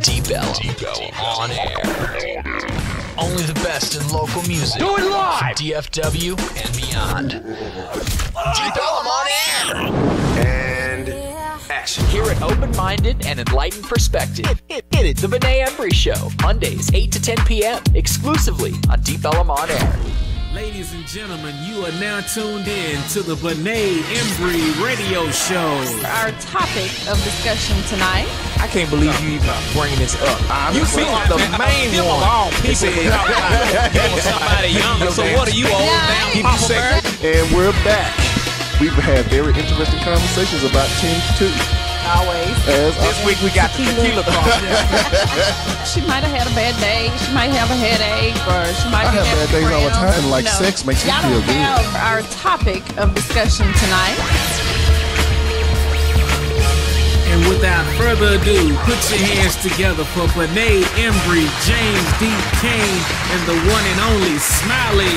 Deep Ellum on air. Only the best in local music. Do it live! From DFW and beyond. Deep Ellum on air. And action. Hear an open-minded and enlightened perspective. It's the Benét Embry Show. Mondays, 8 to 10 p.m. Exclusively on Deep Ellum on air. Ladies and gentlemen, you are now tuned in to the Benét Embry Radio Show. Our topic of discussion tonight. I can't believe you even bringing this up. You see the main one. He said, somebody younger. So what are you old now? And we're back. We've had very interesting conversations about Team 2. Always. This week we got the tequila problem. She might have had a bad day. She might have a headache, or she might I have bad days all the time, like you know, sex makes me y'all feel don't good. have our topic of discussion tonight. And without further ado, put your hands together for Benét Embry, James D. Kane, and the one and only Smiley.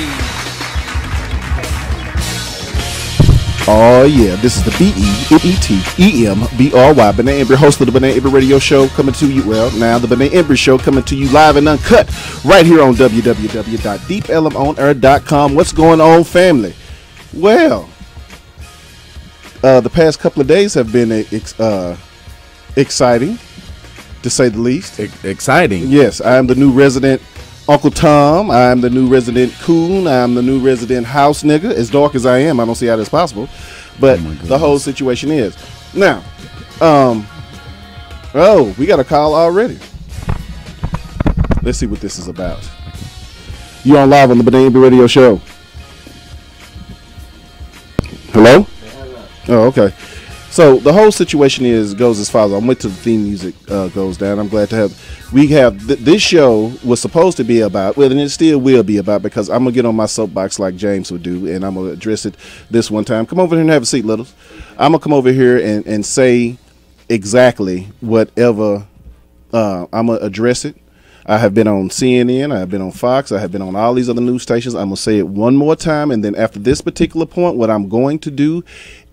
Oh yeah, this is the B-E-N-E-T-E-M-B-R-Y Benét Embry, host of the Benét Embry Radio Show, coming to you, well, now the Benét Embry Show coming to you live and uncut right here on www.deepellumonair.com. What's going on, family? Well, the past couple of days have been exciting, to say the least. Exciting. Yes, I am the new resident Uncle Tom. I am the new resident Coon. I am the new resident house nigga. As dark as I am, I don't see how that's possible. But the whole situation is. Now, we got a call already. Let's see what this is about. You on live on the Benét Embry Radio Show. Hello? Oh, okay. So the whole situation goes as follows. I'm waiting till the theme music goes down. I'm glad to have. We have this show was supposed to be about, well, and it still will be about, because I'm gonna get on my soapbox like James would do, and I'm gonna address it this one time. Come over here and have a seat, Littles. I'm gonna come over here and say exactly whatever. I'm gonna address it. I have been on CNN, I have been on Fox, I have been on all these other news stations. I'm going to say it one more time, and then after this particular point, what I'm going to do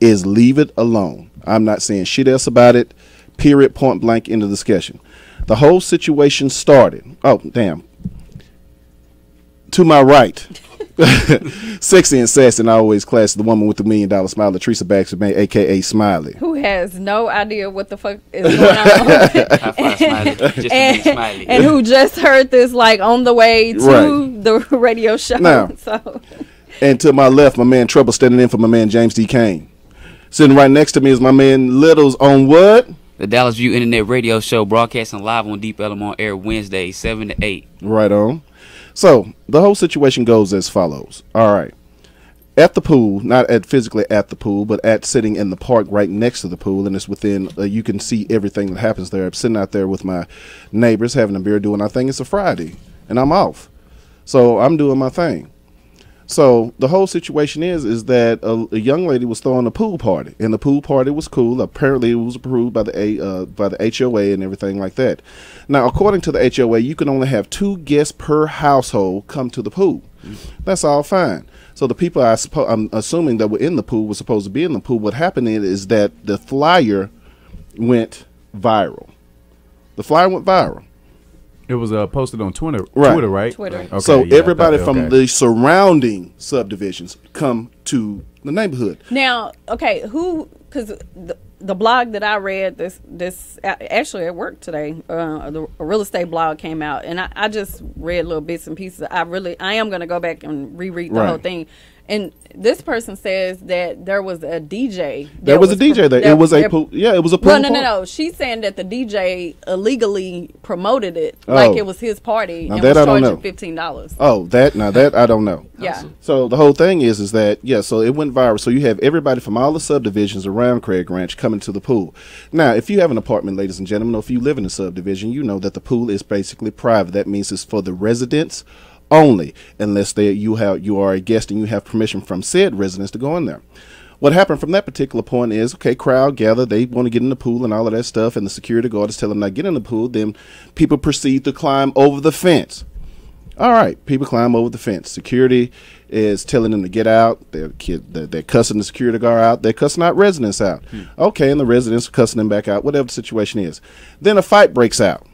is leave it alone. I'm not saying shit else about it, period, point blank, end of discussion. The whole situation started. Oh, damn. To my right, sexy and sassy and always classy, the woman with the $1 million smile, Latressa Bagsby, a.k.a. Smiley. Who has no idea what the fuck is going on. And who just heard this like on the way to the radio show. Now, so. And to my left, my man Trouble, standing in for my man James D. Kane. Sitting right next to me is my man Littles on what? The Dallas View Internet Radio Show, broadcasting live on Deep Ellum on air Wednesday, 7 to 8. Right on. So the whole situation goes as follows. All right. At the pool, not at physically at the pool, but at sitting in the park right next to the pool, and it's within, you can see everything that happens there. I'm sitting out there with my neighbors having a beer, doing our thing. It's a Friday, and I'm off. So I'm doing my thing. So the whole situation is that a young lady was throwing a pool party, and the pool party was cool. Apparently, it was approved by the HOA and everything like that. Now, according to the HOA, you can only have 2 guests per household come to the pool. That's all fine. So the people I'm assuming that were in the pool were supposed to be in the pool. What happened is that the flyer went viral. The flyer went viral. It was posted on Twitter, right? Twitter. Okay, so yeah, everybody from the surrounding subdivisions come to the neighborhood. Now, okay, because the blog that I read, this actually at work today, a real estate blog came out, and I just read little bits and pieces. I am going to go back and reread the whole thing. And this person says that there was a DJ. There was a DJ there. It was a pool. Yeah, it was a pool. Well, no. She's saying that the DJ illegally promoted it like it was his party and was charging $15. Oh, that I don't know. Yeah. So the whole thing is that so it went viral. So you have everybody from all the subdivisions around Craig Ranch coming to the pool. Now, if you have an apartment, ladies and gentlemen, or if you live in a subdivision, you know that the pool is basically private. That means it's for the residents only, unless you are a guest and you have permission from said residents to go in there. What happened from that particular point is, okay, crowd gather, they want to get in the pool and all of that stuff, and the security guard is telling them not get in the pool. Then people proceed to climb over the fence. All right, people climb over the fence. Security is telling them to get out. They're cussing the security guard out. They're cussing out residents out. Okay, and the residents are cussing them back out, whatever the situation is. Then a fight breaks out.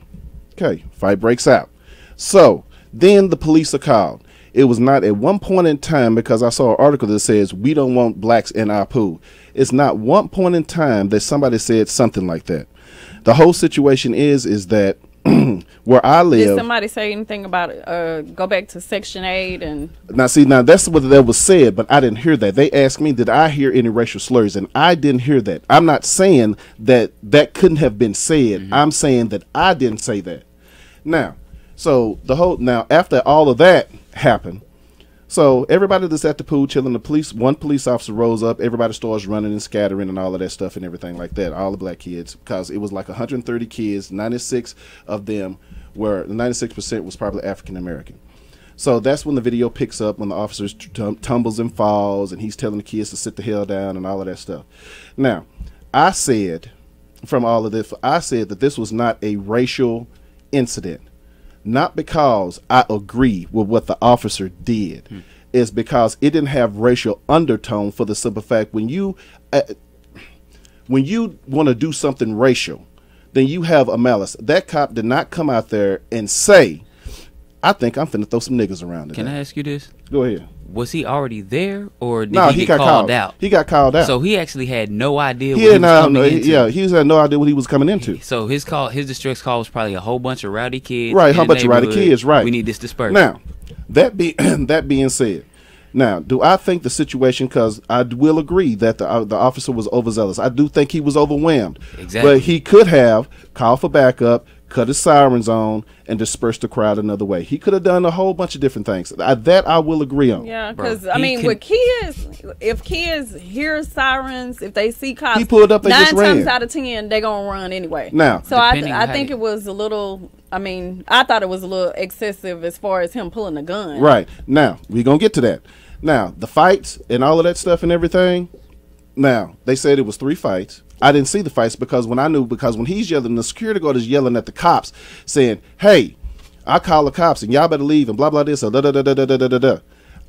Okay, fight breaks out. So then the police are called. It was not at one point in time, because I saw an article that says we don't want blacks in our pool. It's not one point in time that somebody said something like that. The whole situation is that where I live. Did somebody say anything about go back to Section 8 and? Now that's what that was said, but I didn't hear that. They asked me, did I hear any racial slurs? And I didn't hear that. I'm not saying that couldn't have been said. Mm-hmm. I'm saying that I didn't say that. Now, after all of that happened, so everybody that's at the pool chilling, one police officer rose up, everybody starts running and scattering and all of that stuff and everything like that, all the black kids, because it was like 130 kids, 96 of them were, 96% was probably African American. So that's when the video picks up, when the officer tumbles and falls and he's telling the kids to sit the hell down and all of that stuff. Now, I said that this was not a racial incident. Not because I agree with what the officer did, is because it didn't have racial undertone, for the simple fact when you want to do something racial, then you have a malice. That cop did not come out there and say, I think I'm finna throw some niggas around today. Can I ask you this? Go ahead. Was he already there, or did he got get called out? He got called out. So he actually had no idea what he was coming into. Yeah, he had no idea what he was coming into. So his distress call was probably a whole bunch of rowdy kids. Right, a whole bunch of rowdy kids, right. We need this dispersed. Now, that being said, now, do I think the situation, because I will agree that the officer was overzealous. I do think he was overwhelmed. Exactly. But he could have called for backup, cut his sirens on, and disperse the crowd another way. He could have done a whole bunch of different things. That I will agree on. Yeah, because with kids, if kids hear sirens, if they see cops, he pulled up, they 9 just ran. times out of 10 they're gonna run anyway. Now, so I think it was a little. I thought it was a little excessive as far as him pulling a gun. Right. Now we're gonna get to that. Now the fights and all of that stuff and everything. Now they said it was 3 fights. I didn't see the fights because when he's yelling, the security guard is yelling at the cops saying, hey, I call the cops and y'all better leave and blah, blah, this, or da, da, da, da, da, da, da, da.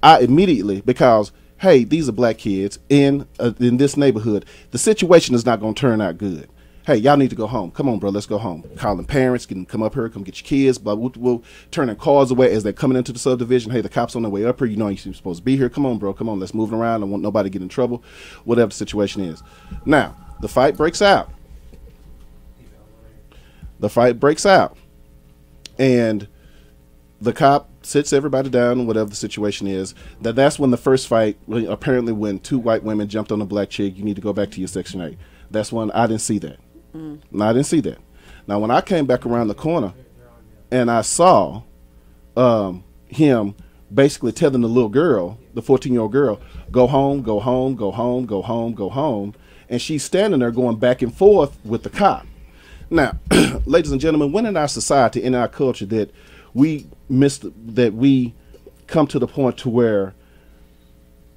I immediately, because, hey, these are black kids in this neighborhood. The situation is not going to turn out good. Hey, y'all need to go home. Come on, bro, let's go home. Calling parents, come up here, come get your kids. Blah, we'll turning cars away as they're coming into the subdivision. Hey, the cops on their way up here. You know you're supposed to be here. Come on, bro. Come on, let's move around. I don't want nobody to get in trouble, whatever the situation is. Now, the fight breaks out. And the cop sits everybody down, whatever the situation is. That's when the first fight, apparently when 2 white women jumped on a black chick, you need to go back to your Section 8. That's when I didn't see that. No, I didn't see that. Now, when I came back around the corner and I saw him basically telling the little girl, the 14-year-old girl, go home, go home, go home, go home, go home. And she's standing there going back and forth with the cop. Now, ladies and gentlemen, when in our society, in our culture, that we come to the point to where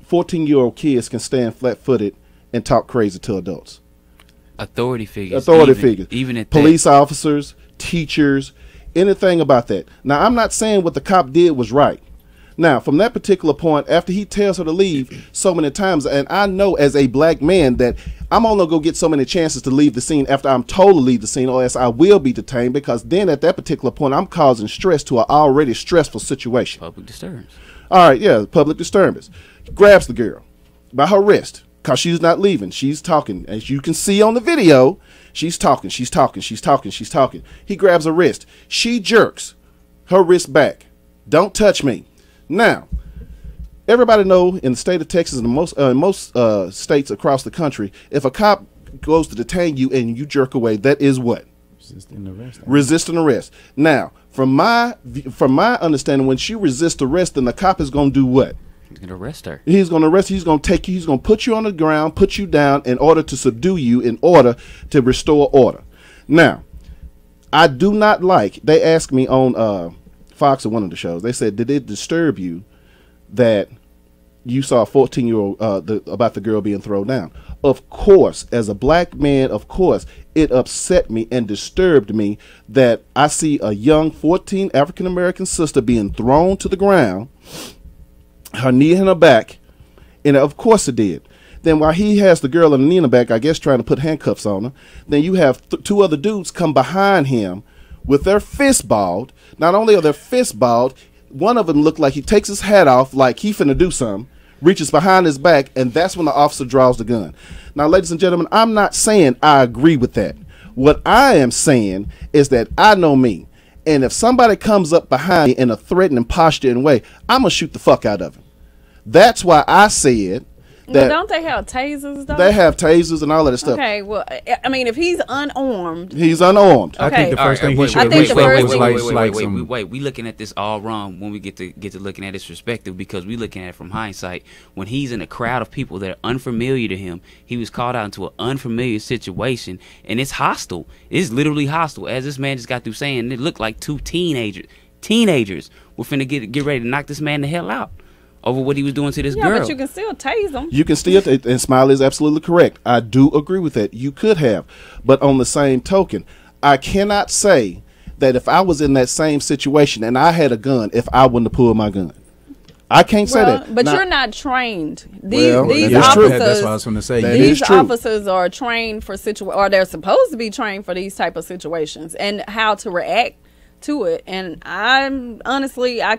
14-year-old kids can stand flat-footed and talk crazy to adults? Authority figures. Even at police officers, teachers, anything about that. Now, I'm not saying what the cop did was right. Now, from that particular point, after he tells her to leave so many times, and I know as a black man that I'm only going to get so many chances to leave the scene after I'm told to leave the scene, or else I will be detained, because then at that particular point, I'm causing stress to an already stressful situation. Public disturbance. All right, yeah, public disturbance. He grabs the girl by her wrist, because she's not leaving. She's talking. As you can see on the video, she's talking. He grabs her wrist. She jerks her wrist back. Don't touch me. Now, everybody know in the state of Texas and most states across the country, if a cop goes to detain you and you jerk away, that is what? Resisting arrest. Now, from my understanding, when she resists arrest, then the cop is going to do what? He's going to arrest her. He's going to arrest you. He's going to take you. He's going to put you on the ground, put you down in order to subdue you, in order to restore order. Now, I do not like, they asked me on Fox or one of the shows, they said, did it disturb you that you saw a 14-year-old about the girl being thrown down? Of course, as a black man, of course, it upset me and disturbed me that I see a young 14 African-American sister being thrown to the ground, her knee in her back, and of course it did. Then while he has the girl in the knee in the back, I guess trying to put handcuffs on her, then you have 2 other dudes come behind him with their fist balled. Not only are their fists balled, one of them looked like he takes his hat off like he finna do something, reaches behind his back, and that's when the officer draws the gun. Now, ladies and gentlemen, I'm not saying I agree with that. What I am saying is that I know me. And if somebody comes up behind me in a threatening, posturing way, I'm going to shoot the fuck out of him. That's why I said that. Well, don't they have tasers, though? They have tasers and all of that stuff. Okay, well, I mean, if he's unarmed. He's unarmed. Okay. I think the first thing he should have wait. We looking at this all wrong when we get to looking at his perspective, because we looking at it from hindsight. When he's in a crowd of people that are unfamiliar to him, he was called out into an unfamiliar situation, and it's hostile. It's literally hostile. As this man just got through saying, it looked like two teenagers were finna get ready to knock this man the hell out over what he was doing to this girl. Yeah, but you can still tase them. You can still, and Smiley is absolutely correct. I do agree with that. You could have. But on the same token, I cannot say that if I was in that same situation and I had a gun, if I wouldn't have pulled my gun. I can't say that. But you're not trained. These officers, that's what I was going to say. These officers are trained for or they're supposed to be trained for these type of situations and how to react to it. And I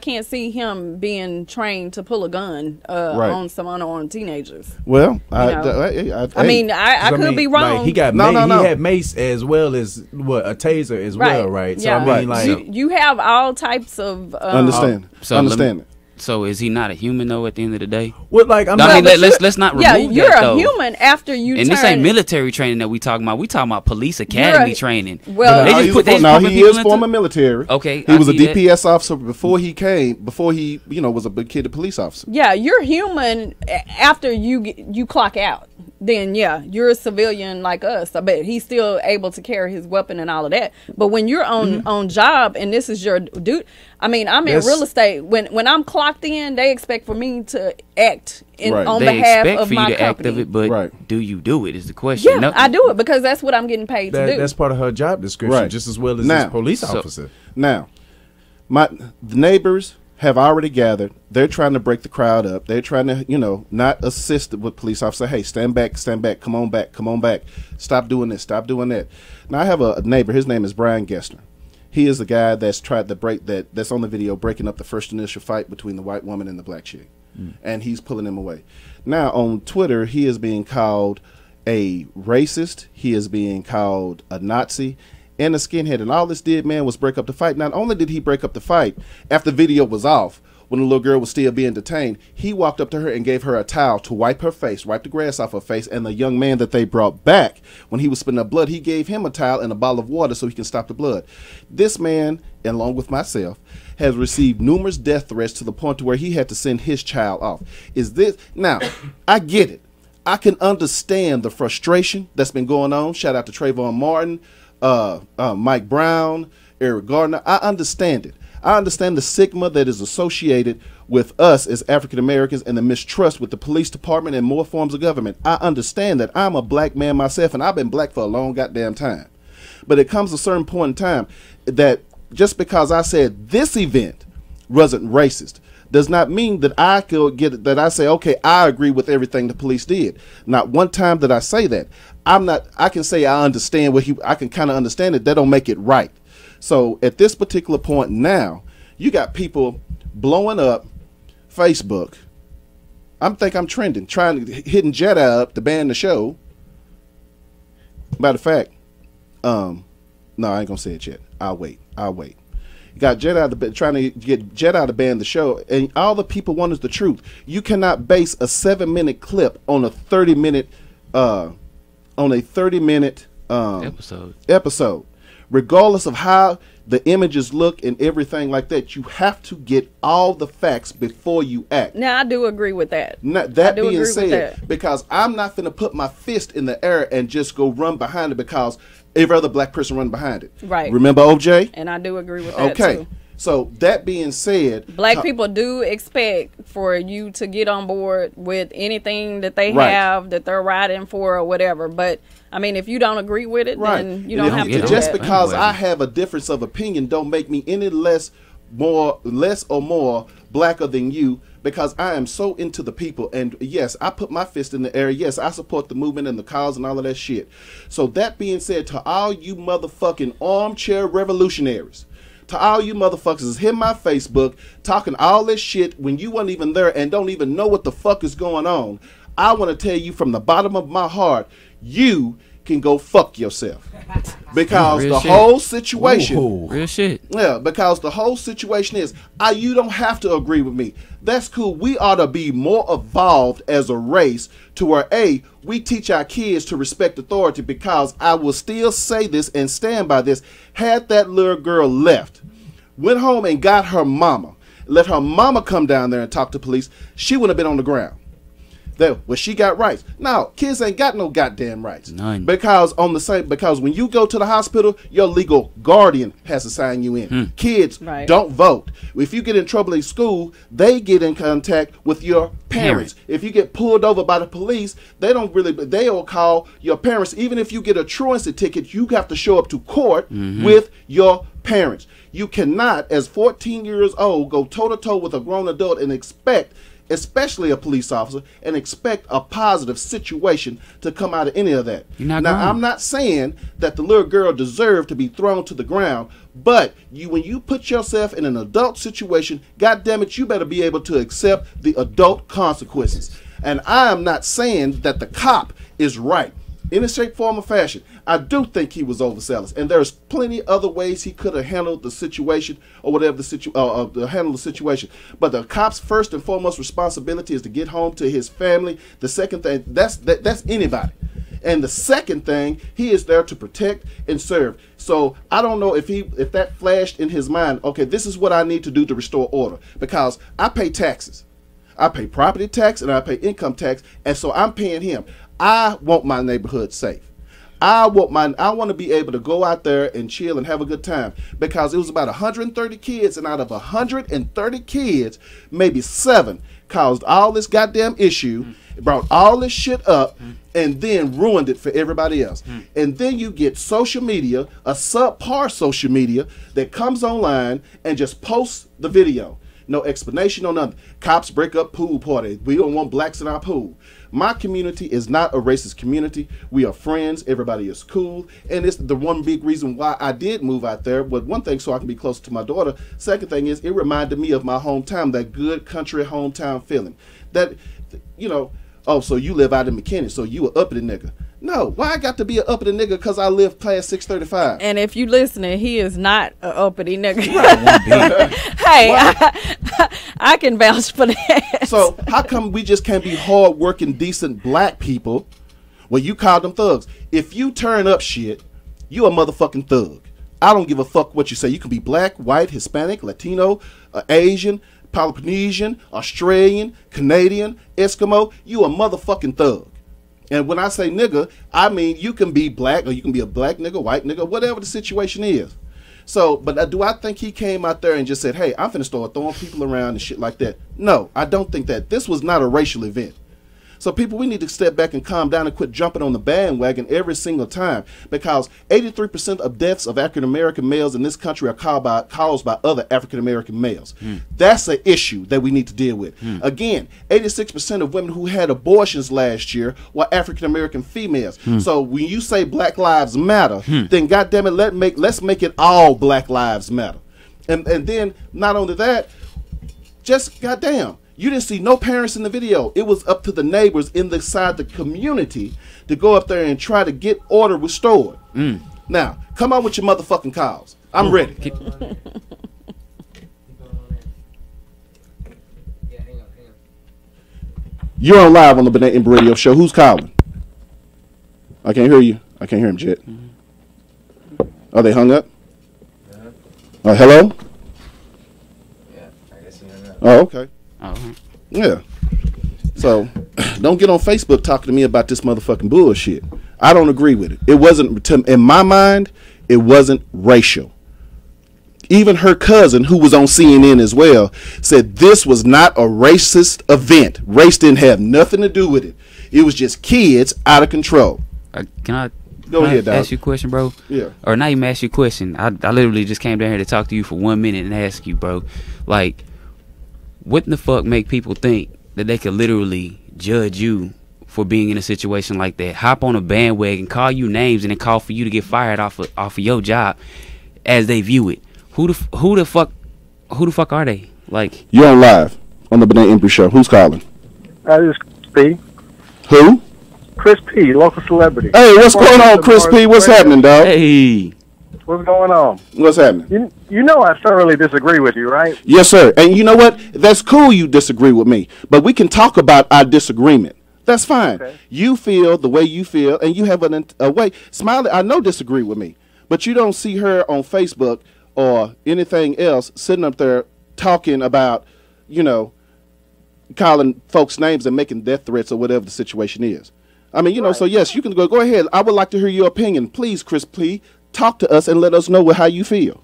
can't see him being trained to pull a gun on some unarmed teenagers. Well, I could be wrong. Like, he got he had mace as well as a taser as well, right? So yeah. I mean, like you have all types of understand. So is he not a human though? At the end of the day, well, like let's not remove that. You're a human after you. And this ain't military training that we talking about. We talking about police academy training. Well, he is former military. Okay, he was a DPS officer before he was a big kid, a police officer. Yeah, you're human after you clock out. Then you're a civilian like us. I bet he's still able to carry his weapon and all of that. But when you're on job and this is your dude, I mean, I'm in real estate. When I'm clocked in, they expect for me to act on behalf of my company. Act of it, but do you do it? Is the question? Yeah, I do it because that's what I'm getting paid to do. That's part of her job description, just as well as this police officer. Now, the neighbors have already gathered. They're trying to break the crowd up. They're trying to, not assist with police officer. Hey, stand back, come on back. Stop doing this, stop doing that. Now, I have a neighbor. His name is Brian Gessner. He is the guy that's tried to that's on the video, breaking up the first initial fight between the white woman and the black chick. And he's pulling him away. Now, on Twitter, he is being called a racist. He is being called a Nazi and a skinhead. And all this did, man, was break up the fight. Not only did he break up the fight after the video was off, when the little girl was still being detained, he walked up to her and gave her a towel to wipe her face, wipe the grass off her face. And the young man that they brought back, when he was spitting up blood, he gave him a towel and a bottle of water so he can stop the blood. This man, along with myself, has received numerous death threats to the point to where he had to send his child off. Now, I get it. I can understand the frustration that's been going on. Shout out to Trayvon Martin, Mike Brown, Eric Gardner. I understand it. I understand the stigma that is associated with us as African Americans and the mistrust with the police department and more forms of government. I understand that. I'm a black man myself, and I've been black for a long goddamn time. But it comes a certain point in time that just because I said this event wasn't racist does not mean that I could get that I say, okay, I agree with everything the police did. Not one time did I say that. I can say I understand I can kind of understand it. That don't make it right. So at this particular point now, you got people blowing up Facebook. I'm trending, hitting Jedi up to ban the show. Matter of fact, no, I ain't gonna say it yet. I'll wait. You got Jedi trying to get Jedi to ban the show, and all the people want is the truth. You cannot base a 7-minute clip on a 30-minute episode. Regardless of how the images look and everything like that, you have to get all the facts before you act. Now, I do agree with that. That being said, because I'm not going to put my fist in the air and just go run behind it because every other black person run behind it. Right. Remember OJ? And I do agree with that, okay. too. So that being said, black people do expect for you to get on board with anything that they have that they're riding for or whatever. But I mean, if you don't agree with it, then you don't have to do just that. Because I have a difference of opinion don't make me any less or more blacker than you because I am so into the people. And yes, I put my fist in the air. Yes, I support the movement and the cause and all of that shit. So that being said, to all you motherfucking armchair revolutionaries, to all you motherfuckers is hitting my Facebook talking all this shit when you weren't even there and don't even know what the fuck is going on, I want to tell you from the bottom of my heart, you can go fuck yourself. Because the whole situation, real shit. Yeah, because the whole situation is, you don't have to agree with me. That's cool. We ought to be more evolved as a race to where, we teach our kids to respect authority, because I will still say this and stand by this. Had that little girl left, went home and got her mama, let her mama come down there and talk to police, she wouldn't have been on the ground. Well, she got rights. No, kids ain't got no goddamn rights. None. Because when you go to the hospital, your legal guardian has to sign you in. Kids don't vote. If you get in trouble in school, they get in contact with your parents. If you get pulled over by the police, they'll call your parents. Even if you get a truancy ticket, you have to show up to court with your parents. You cannot, as 14 years old, go toe-to-toe with a grown adult and expect, especially a police officer, and expect a positive situation to come out of any of that. I'm not saying that the little girl deserved to be thrown to the ground, but when you put yourself in an adult situation, goddamn it, you better be able to accept the adult consequences. And I am not saying that the cop is right in a shape, form, or fashion. I do think he was overzealous, and there's plenty other ways he could have handled the situation or whatever handle the situation. But the cop's first and foremost responsibility is to get home to his family. The second thing, that's anybody. And the second thing, he is there to protect and serve. So I don't know if that flashed in his mind, okay, this is what I need to do to restore order, because I pay taxes. I pay property tax and I pay income tax, and so I'm paying him. I want my neighborhood safe. I want to be able to go out there and chill and have a good time, because it was about 130 kids, and out of 130 kids, maybe 7 caused all this goddamn issue, brought all this shit up, and then ruined it for everybody else. And then you get social media, a subpar social media, that comes online and just posts the video. No explanation, no nothing. Cops break up pool party. We don't want blacks in our pool. My community is not a racist community. We are friends. Everybody is cool. And it's the one big reason why I did move out there. But one thing, so I can be closer to my daughter. Second thing is, it reminded me of my hometown, that good country hometown feeling. That, so you live out in McKinney, so you a uppity nigga. No, why I got to be an uppity nigga because I live class 635? And if you listening, he is not an uppity nigga. Right. Hey, I can vouch for that. So how come we just can't be hard-working, decent black people? Well, you call them thugs. If you turn up shit, you a motherfucking thug. I don't give a fuck what you say. You can be black, white, Hispanic, Latino, Asian, Peloponnesian, Australian, Canadian, Eskimo. You a motherfucking thug. And when I say nigga, I mean you can be black, or you can be a black nigga, white nigga, whatever the situation is. So, but do I think he came out there and just said, hey, I'm finna start throwing people around and shit like that? No, I don't think that. This was not a racial event. So people, we need to step back and calm down and quit jumping on the bandwagon every single time, because 83% of deaths of African-American males in this country are caused by other African-American males. That's an issue that we need to deal with. Again, 86% of women who had abortions last year were African-American females. So when you say Black Lives Matter, then goddamn it, let's make it all Black Lives Matter. And then not only that, just goddamn, you didn't see no parents in the video. It was up to the neighbors inside the community to go up there and try to get order restored. Now, come on with your motherfucking calls. I'm ready. You're on live on the Benét Embry Show. Who's calling? I can't hear you. I can't hear him, Jet. Are they hung up? Hello? Yeah, I guess he hung up. Oh, okay. Oh. Yeah. So don't get on Facebook talking to me about this motherfucking bullshit. I don't agree with it. It wasn't, in my mind, it wasn't racial. Even her cousin, who was on CNN as well, said this was not a racist event. Race didn't have nothing to do with it. It was just kids out of control. Can I Go ahead, dog. ask you a question, bro? Yeah. Or not even ask you a question. I literally just came down here to talk to you for 1 minute and ask you, bro. Like, what in the fuck make people think that they could literally judge you for being in a situation like that? Hop on a bandwagon, call you names, and then call for you to get fired off of your job as they view it. Who the fuck are they? Like, you're on live on the Benét Embry Show. Who's calling? This is Chris P. Who? Chris P, local celebrity. Hey, what's going on, Chris P? What's happening, dog? Hey. What's going on? What's happening? You know I thoroughly disagree with you, right? Yes, sir. And you know what? That's cool you disagree with me. But we can talk about our disagreement. That's fine. Okay. You feel the way you feel, and you have a way. Smiley, I know disagree with me, but you don't see her on Facebook or anything else sitting up there talking about, calling folks names and making death threats or whatever the situation is. I mean, right. So yes, you can go ahead. I would like to hear your opinion. Please, Chris, please talk to us and let us know how you feel.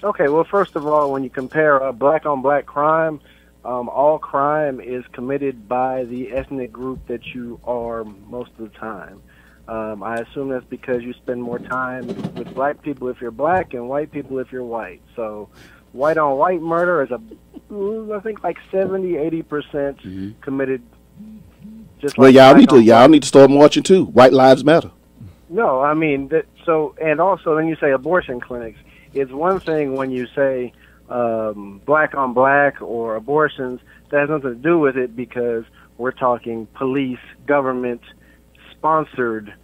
Okay, well, first of all, when you compare black-on-black crime, all crime is committed by the ethnic group that you are most of the time. I assume that's because you spend more time with black people if you're black and white people if you're white. So white-on-white murder is I think like 70-80% committed. Just well, like y'all need to start marching too. White Lives Matter. No, I mean and also then you say abortion clinics. It's one thing when you say black on black or abortions. That has nothing to do with it because we're talking police, government sponsored.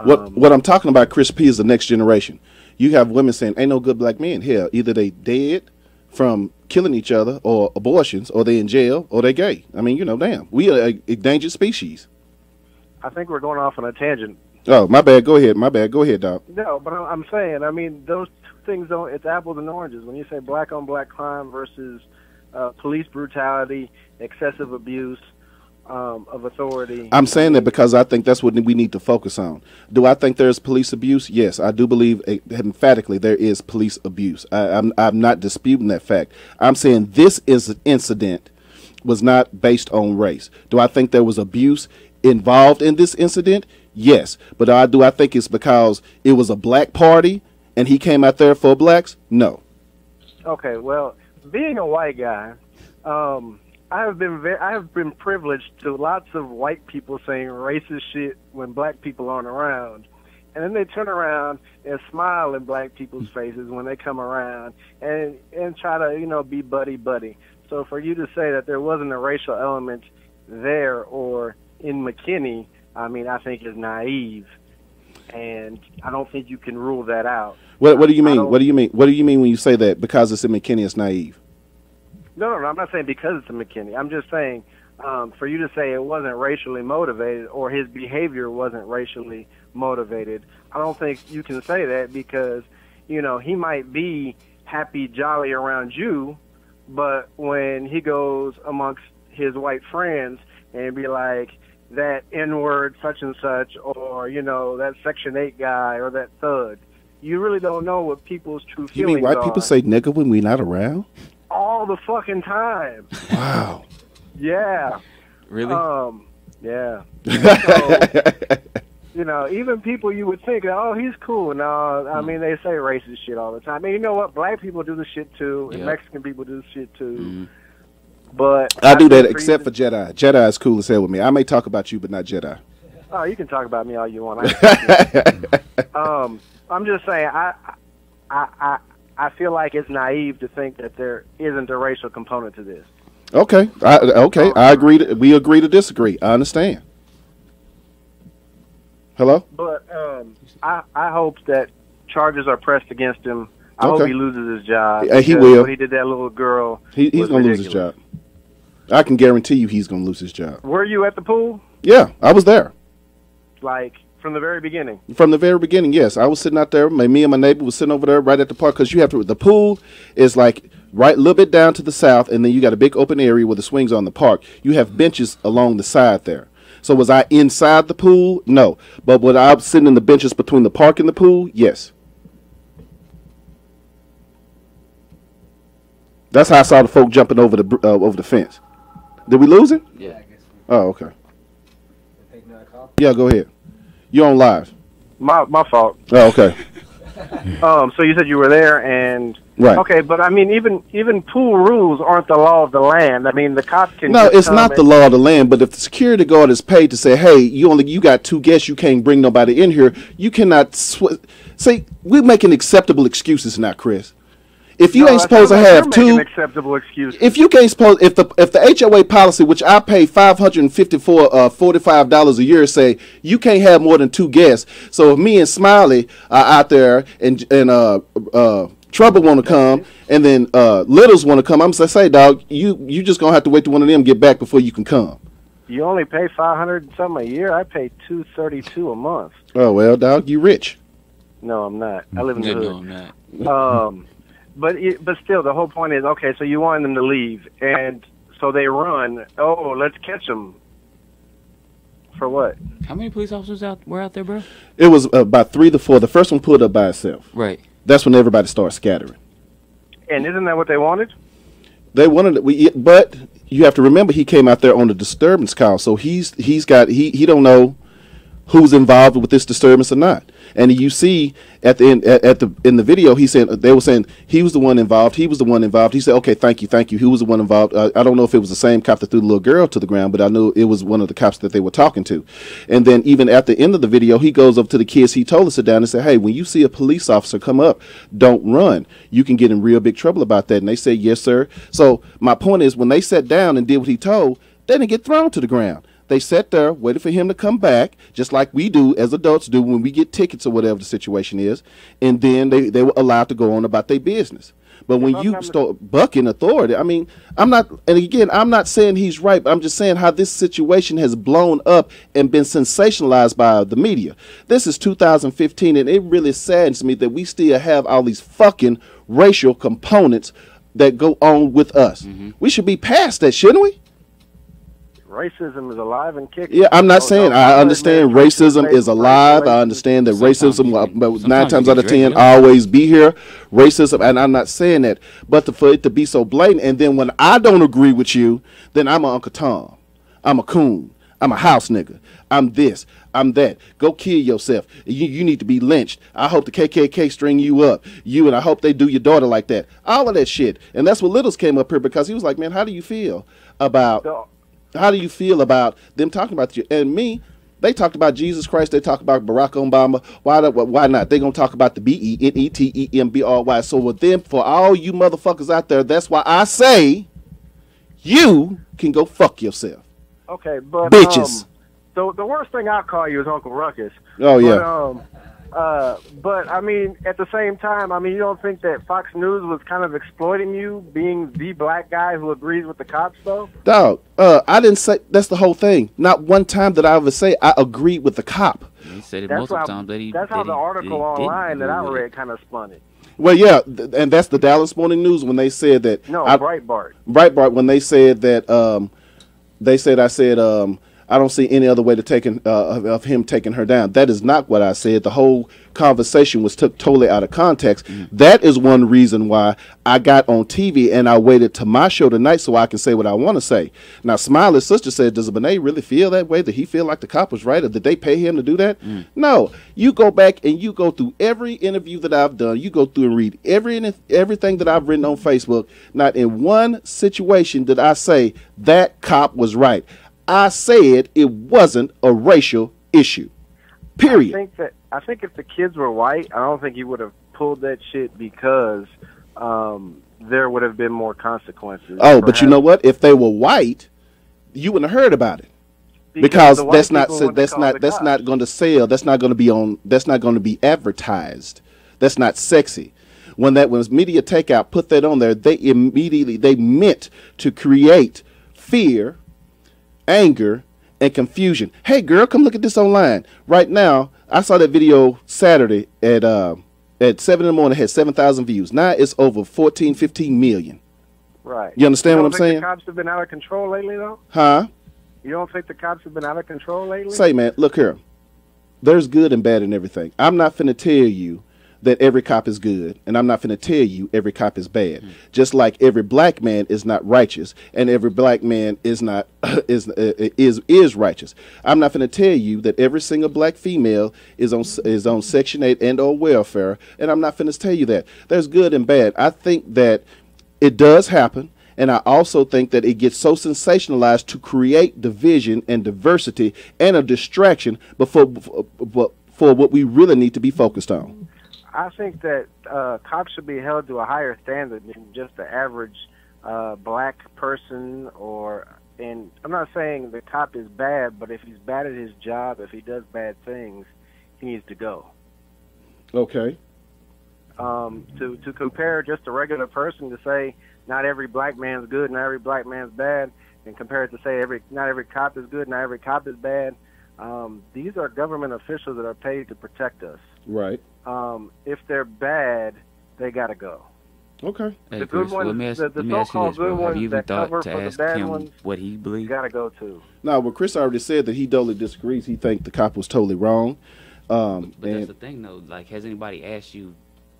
What I'm talking about, Chris P, is the next generation. You have women saying, "Ain't no good black men." Hell, either they dead from killing each other, or abortions, or they in jail, or they gay. I mean, damn, we are an endangered species. I think we're going off on a tangent. Oh, my bad. Go ahead. My bad. Go ahead, Doc. No, but I'm saying, I mean, those two things don't. It's apples and oranges. When you say black on black crime versus police brutality, excessive abuse of authority. I'm saying that because I think that's what we need to focus on. Do I think there's police abuse? Yes, I do believe emphatically there is police abuse. I'm not disputing that fact. I'm saying this incident was not based on race. Do I think there was abuse involved in this incident? Yes, but do I think it's because it was a black party and he came out there for blacks? No. Okay, well, being a white guy, I have been privileged to lots of white people saying racist shit when black people aren't around, and then they turn around and smile in black people's faces when they come around and try to be buddy. So for you to say that there wasn't a racial element there or in McKinney, I mean, I think is naive, and I don't think you can rule that out. What do you mean? What do you mean? What do you mean when you say that? Because it's in McKinney, it's naive. No, I'm not saying because it's in McKinney. I'm just saying for you to say it wasn't racially motivated or his behavior wasn't racially motivated, I don't think you can say that because, he might be happy, jolly around you, but when he goes amongst his white friends and be like, that N-word such and such, or, that Section 8 guy or that thug, you really don't know what people's true feelings are. You mean white people say nigga when we not around? All the fucking time. Wow. Yeah. Really? Yeah. So, even people you would think, oh, he's cool. No, I mean, they say racist shit all the time. I mean, you know what? Black people do the shit too, and Mexican people do the shit too. But I do that except for Jedi. Jedi is cool as hell with me. I may talk about you, but not Jedi. Oh, you can talk about me all you want. I'm just saying, I feel like it's naive to think that there isn't a racial component to this. Okay, I agree. We agree to disagree. I understand. Hello? But I hope that charges are pressed against him. I hope he loses his job. He will. When he did that little girl, he's going to lose his job. I can guarantee you he's going to lose his job. Were you at the pool? Yeah, I was there. Like, from the very beginning? From the very beginning, yes. I was sitting out there. Me and my neighbor was sitting over there right at the park because you have to. The pool is like right a little bit down to the south, and then you got a big open area where the swings on the park. You have benches along the side there. So was I inside the pool? No. But was I sitting in the benches between the park and the pool? Yes. That's how I saw the folk jumping over the fence. Did we lose it? Yeah. Oh, okay. Yeah, go ahead. You're on live. My fault. Oh, okay. So you said you were there, and Right. Okay, but I mean, even pool rules aren't the law of the land. I mean, the cops can. No, it's not the law of the land. But if the security guard is paid to say, "Hey, you got 2 guests, you can't bring nobody in here," you cannot say we're making acceptable excuses now, Chris. If you ain't supposed to have 2 acceptable excuses, if you can't supposed if the HOA policy, which I pay $554 a year, say you can't have more than 2 guests. So if me and Smiley are out there and Trouble want to come, and then Littles want to come, I'm gonna say, dog, you just gonna have to wait till one of them get back before you can come. You only pay $500 something a year. I pay $232 a month. Oh well, dog, you rich. No, I'm not. I live in the hood. No, I'm not. But still, the whole point is, okay, so you want them to leave, and so they run. Oh, let's catch them. For what? How many police officers were out there, bro? It was about 3 to 4. The first one pulled up by itself. Right. That's when everybody starts scattering. And isn't that what they wanted? They wanted it, but you have to remember he came out there on the disturbance call, so he don't know who's involved with this disturbance or not. And you see at the end in the video, they were saying he was the one involved. He was the one involved. He said, "Okay, thank you. He was the one involved." I don't know if it was the same cop that threw the little girl to the ground, but I knew it was one of the cops that they were talking to. And then even at the end of the video, he goes up to the kids. He told us to sit down and said, "Hey, when you see a police officer come up, don't run. You can get in real big trouble about that." And they said, "Yes, sir." So my point is, when they sat down and did what he told, they didn't get thrown to the ground. They sat there, waited for him to come back, just like we do as adults do when we get tickets or whatever the situation is, and then they were allowed to go on about their business. But when you start bucking authority, I mean, I'm not saying he's right, but I'm just saying how this situation has blown up and been sensationalized by the media. This is 2015, and it really saddens me that we still have all these fucking racial components that go on with us. Mm-hmm. We should be past that, shouldn't we? Racism is alive and kicking. Yeah, I'm not saying I understand racism is alive. I understand that racism, 9 times out of 10, always be here. Racism, and I'm not saying that. But for it to be so blatant, and then when I don't agree with you, then I'm a Uncle Tom. I'm a coon. I'm a house nigga. I'm this. I'm that. Go kill yourself. You need to be lynched. I hope the KKK string you up. And I hope they do your daughter like that. All of that shit. And that's what Littles came up here because he was like, man, how do you feel about them talking about you? And me, they talked about Jesus Christ. They talked about Barack Obama. Why not? They're going to talk about the BENETEMBRY. So with them, for all you motherfuckers out there, that's why I say you can go fuck yourself. Okay, but bitches. The worst thing I'll call you is Uncle Ruckus. Oh, yeah. But I mean, at the same time, I mean, you don't think that Fox News was kind of exploiting you, being the black guy who agrees with the cops, though? Dog, I didn't say that's the whole thing. Not one time did I ever say I agreed with the cop. He said it multiple times. That's how the article online that I read kind of spun it. Well, yeah, and that's the Dallas Morning News when they said that. No, Breitbart. Breitbart, when they said that. I said I don't see any other way to of him taking her down. That is not what I said. The whole conversation was took totally out of context. Mm-hmm. That is one reason why I got on TV and I waited to my show tonight so I can say what I want to say. Now, Smiley's sister said, does Benet really feel that way? Did he feel like the cop was right, or did they pay him to do that? Mm. No. You go back and you go through every interview that I've done. You go through and read everything that I've written on Facebook. Not in one situation did I say that cop was right. I said it wasn't a racial issue. Period. I think if the kids were white, I don't think he would have pulled that shit because there would have been more consequences. Oh, but you know what? If they were white, you wouldn't have heard about it. Because that's not going to sell. That's not going to be advertised. That's not sexy. When Media Takeout put that on there, they meant to create fear, anger, and confusion. Hey, girl, come look at this online right now. I saw that video Saturday at 7 in the morning. It had 7,000 views. Now it's over 15 million. Right. You understand what I'm saying? The cops have been out of control lately, though. Huh? You don't think the cops have been out of control lately? Say, man, look here. There's good and bad in everything. I'm not finna tell you that every cop is good, and I'm not finna tell you every cop is bad. Just like every black man is not righteous, and every black man is not is righteous. I'm not finna tell you that every single black female is on Section 8 and or welfare, and I'm not finna tell you that. There's good and bad. I think that it does happen, and I also think that it gets so sensationalized to create division and diversity and a distraction for what we really need to be focused on. I think that cops should be held to a higher standard than just the average black person. And I'm not saying the cop is bad, but if he's bad at his job, if he does bad things, he needs to go. Okay. To compare just a regular person to say not every black man's good, not every black man's bad, and compare it to say not every cop is good, not every cop is bad. These are government officials that are paid to protect us. Right. If they're bad, they gotta go. Okay. Hey, The Chris, good ones, let me ask the you this, so-called bro. good Have ones you even that thought cover to for the ask bad him ones, what he believes? gotta go too. Now, well, Chris already said that he totally disagrees. He thinks the cop was totally wrong. But that's the thing, though. Like, has anybody asked you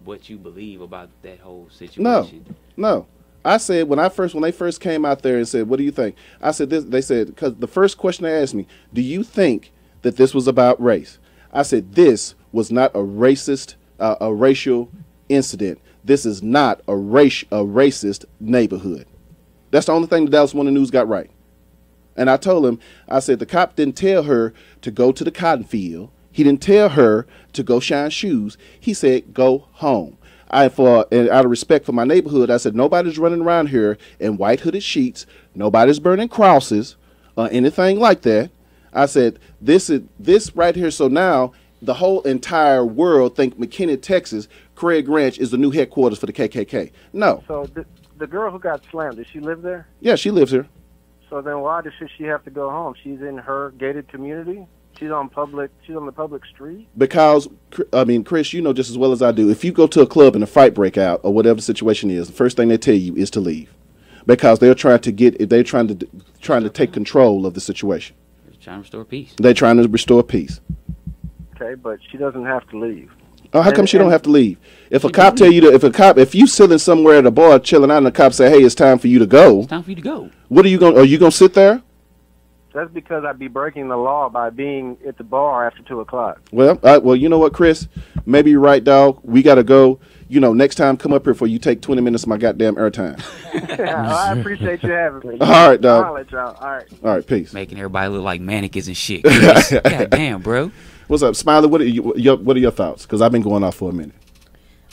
what you believe about that whole situation? No. I said when they first came out there and said, "What do you think?" I said this. They said, because the first question they asked me, "Do you think that this was about race?" I said, "This was not a racial incident. This is not a racist neighborhood." That's the only thing the Dallas Morning News got right. And I told him, I said, the cop didn't tell her to go to the cotton field. He didn't tell her to go shine shoes. He said, go home. And out of respect for my neighborhood, I said, nobody's running around here in white hooded sheets. Nobody's burning crosses or anything like that. I said, this right here. So now the whole entire world think McKinney, Texas, Craig Ranch is the new headquarters for the KKK. No. So the girl who got slammed, does she live there? Yeah, she lives here. So then why does she have to go home? She's in her gated community? She's on the public street? Because, I mean, Chris, you know just as well as I do, if you go to a club and a fight break out or whatever the situation is, the first thing they tell you is to leave. Because they're trying to take control of the situation. They're trying to restore peace. They're trying to restore peace. Okay, but she doesn't have to leave. Oh, how come she don't have to leave? If a cop tell you to, if you sitting somewhere at a bar chilling out and the cop say, "Hey, it's time for you to go," It's time for you to go. Are you gonna sit there? That's because I'd be breaking the law by being at the bar after 2 o'clock. Well, you know what, Chris? Maybe you're right, dog. We gotta go. Next time, come up here for you take 20 minutes of my goddamn airtime. I appreciate you having me. All right, dog. I'll let y'all. All right, peace. Making everybody look like mannequins and shit. God damn, bro. What's up, Smiley? What are your thoughts? Because I've been going off for a minute.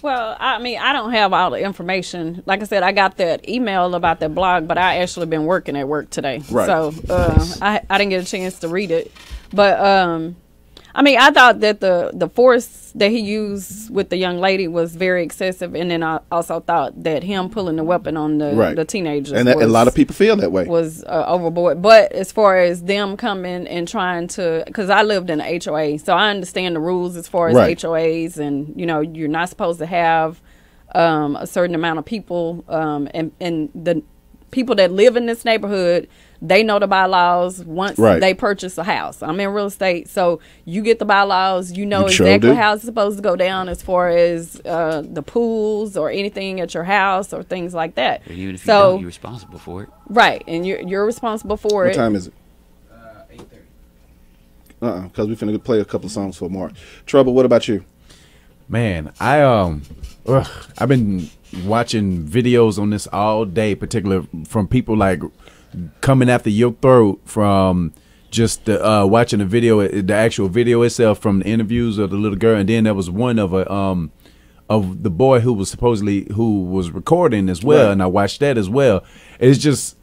Well, I mean, I don't have all the information. Like I said, I got that email about that blog, but I actually been working at work today. Right. So I didn't get a chance to read it. But, I mean, I thought that the force that he used with the young lady was very excessive. And then I also thought that him pulling the weapon on the teenagers. And a lot of people feel that way. Was overboard. But as far as them coming and trying to, because I lived in an HOA, so I understand the rules as far as HOAs. And, you're not supposed to have a certain amount of people. And the people that live in this neighborhood, they know the bylaws once they purchase a house. I'm in real estate, so you get the bylaws. You know exactly how it's supposed to go down as far as the pools or anything at your house or things like that. But even if you don't, you're responsible for it. Right, and you're responsible for it. What time is it? 8:30. Because we're finna play a couple of songs for Mark. Trouble, what about you? Man, I've been watching videos on this all day, particularly from people like coming after your throat from just watching the video, the actual video itself from the interviews of the little girl, and then there was one of the boy who was recording as well, and I watched that as well. It's just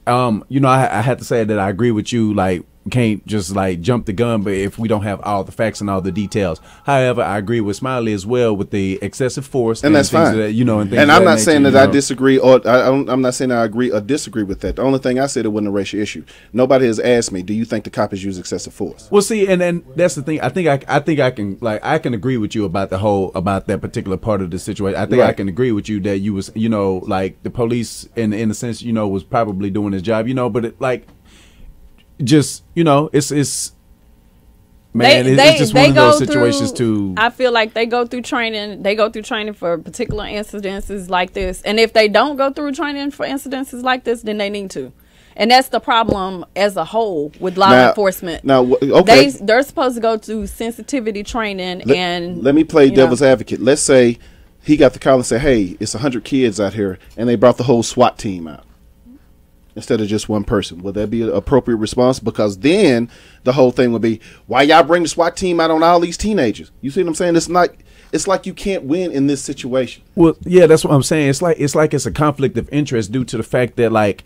I had to say that I agree with you. Like, we can't just like jump the gun, but if we don't have all the facts and all the details. However, I agree with Smiley as well with the excessive force, and that's fine. And I'm not saying that I disagree, or I'm not saying I agree or disagree with that. The only thing I said, it wasn't a racial issue. Nobody has asked me, do you think the cop has used excessive force? Well, see, and that's the thing. I think I can agree with you about that particular part of the situation. I think I can agree with you that you was like the police in a sense was probably doing his job, but it, like. Just it's Man, it's just one of those situations too. I feel like they go through training. They go through training for particular incidences like this. And if they don't go through training for incidences like this, then they need to. And that's the problem as a whole with law enforcement. Now, okay. They're supposed to go through sensitivity training. Let me play devil's advocate. Let's say he got the call and said, hey, it's 100 kids out here, and they brought the whole SWAT team out instead of just one person. Would that be an appropriate response? Because then the whole thing would be, why y'all bring the SWAT team out on all these teenagers? You see what I'm saying? It's like you can't win in this situation. Well, yeah, that's what I'm saying. It's like it's a conflict of interest due to the fact that like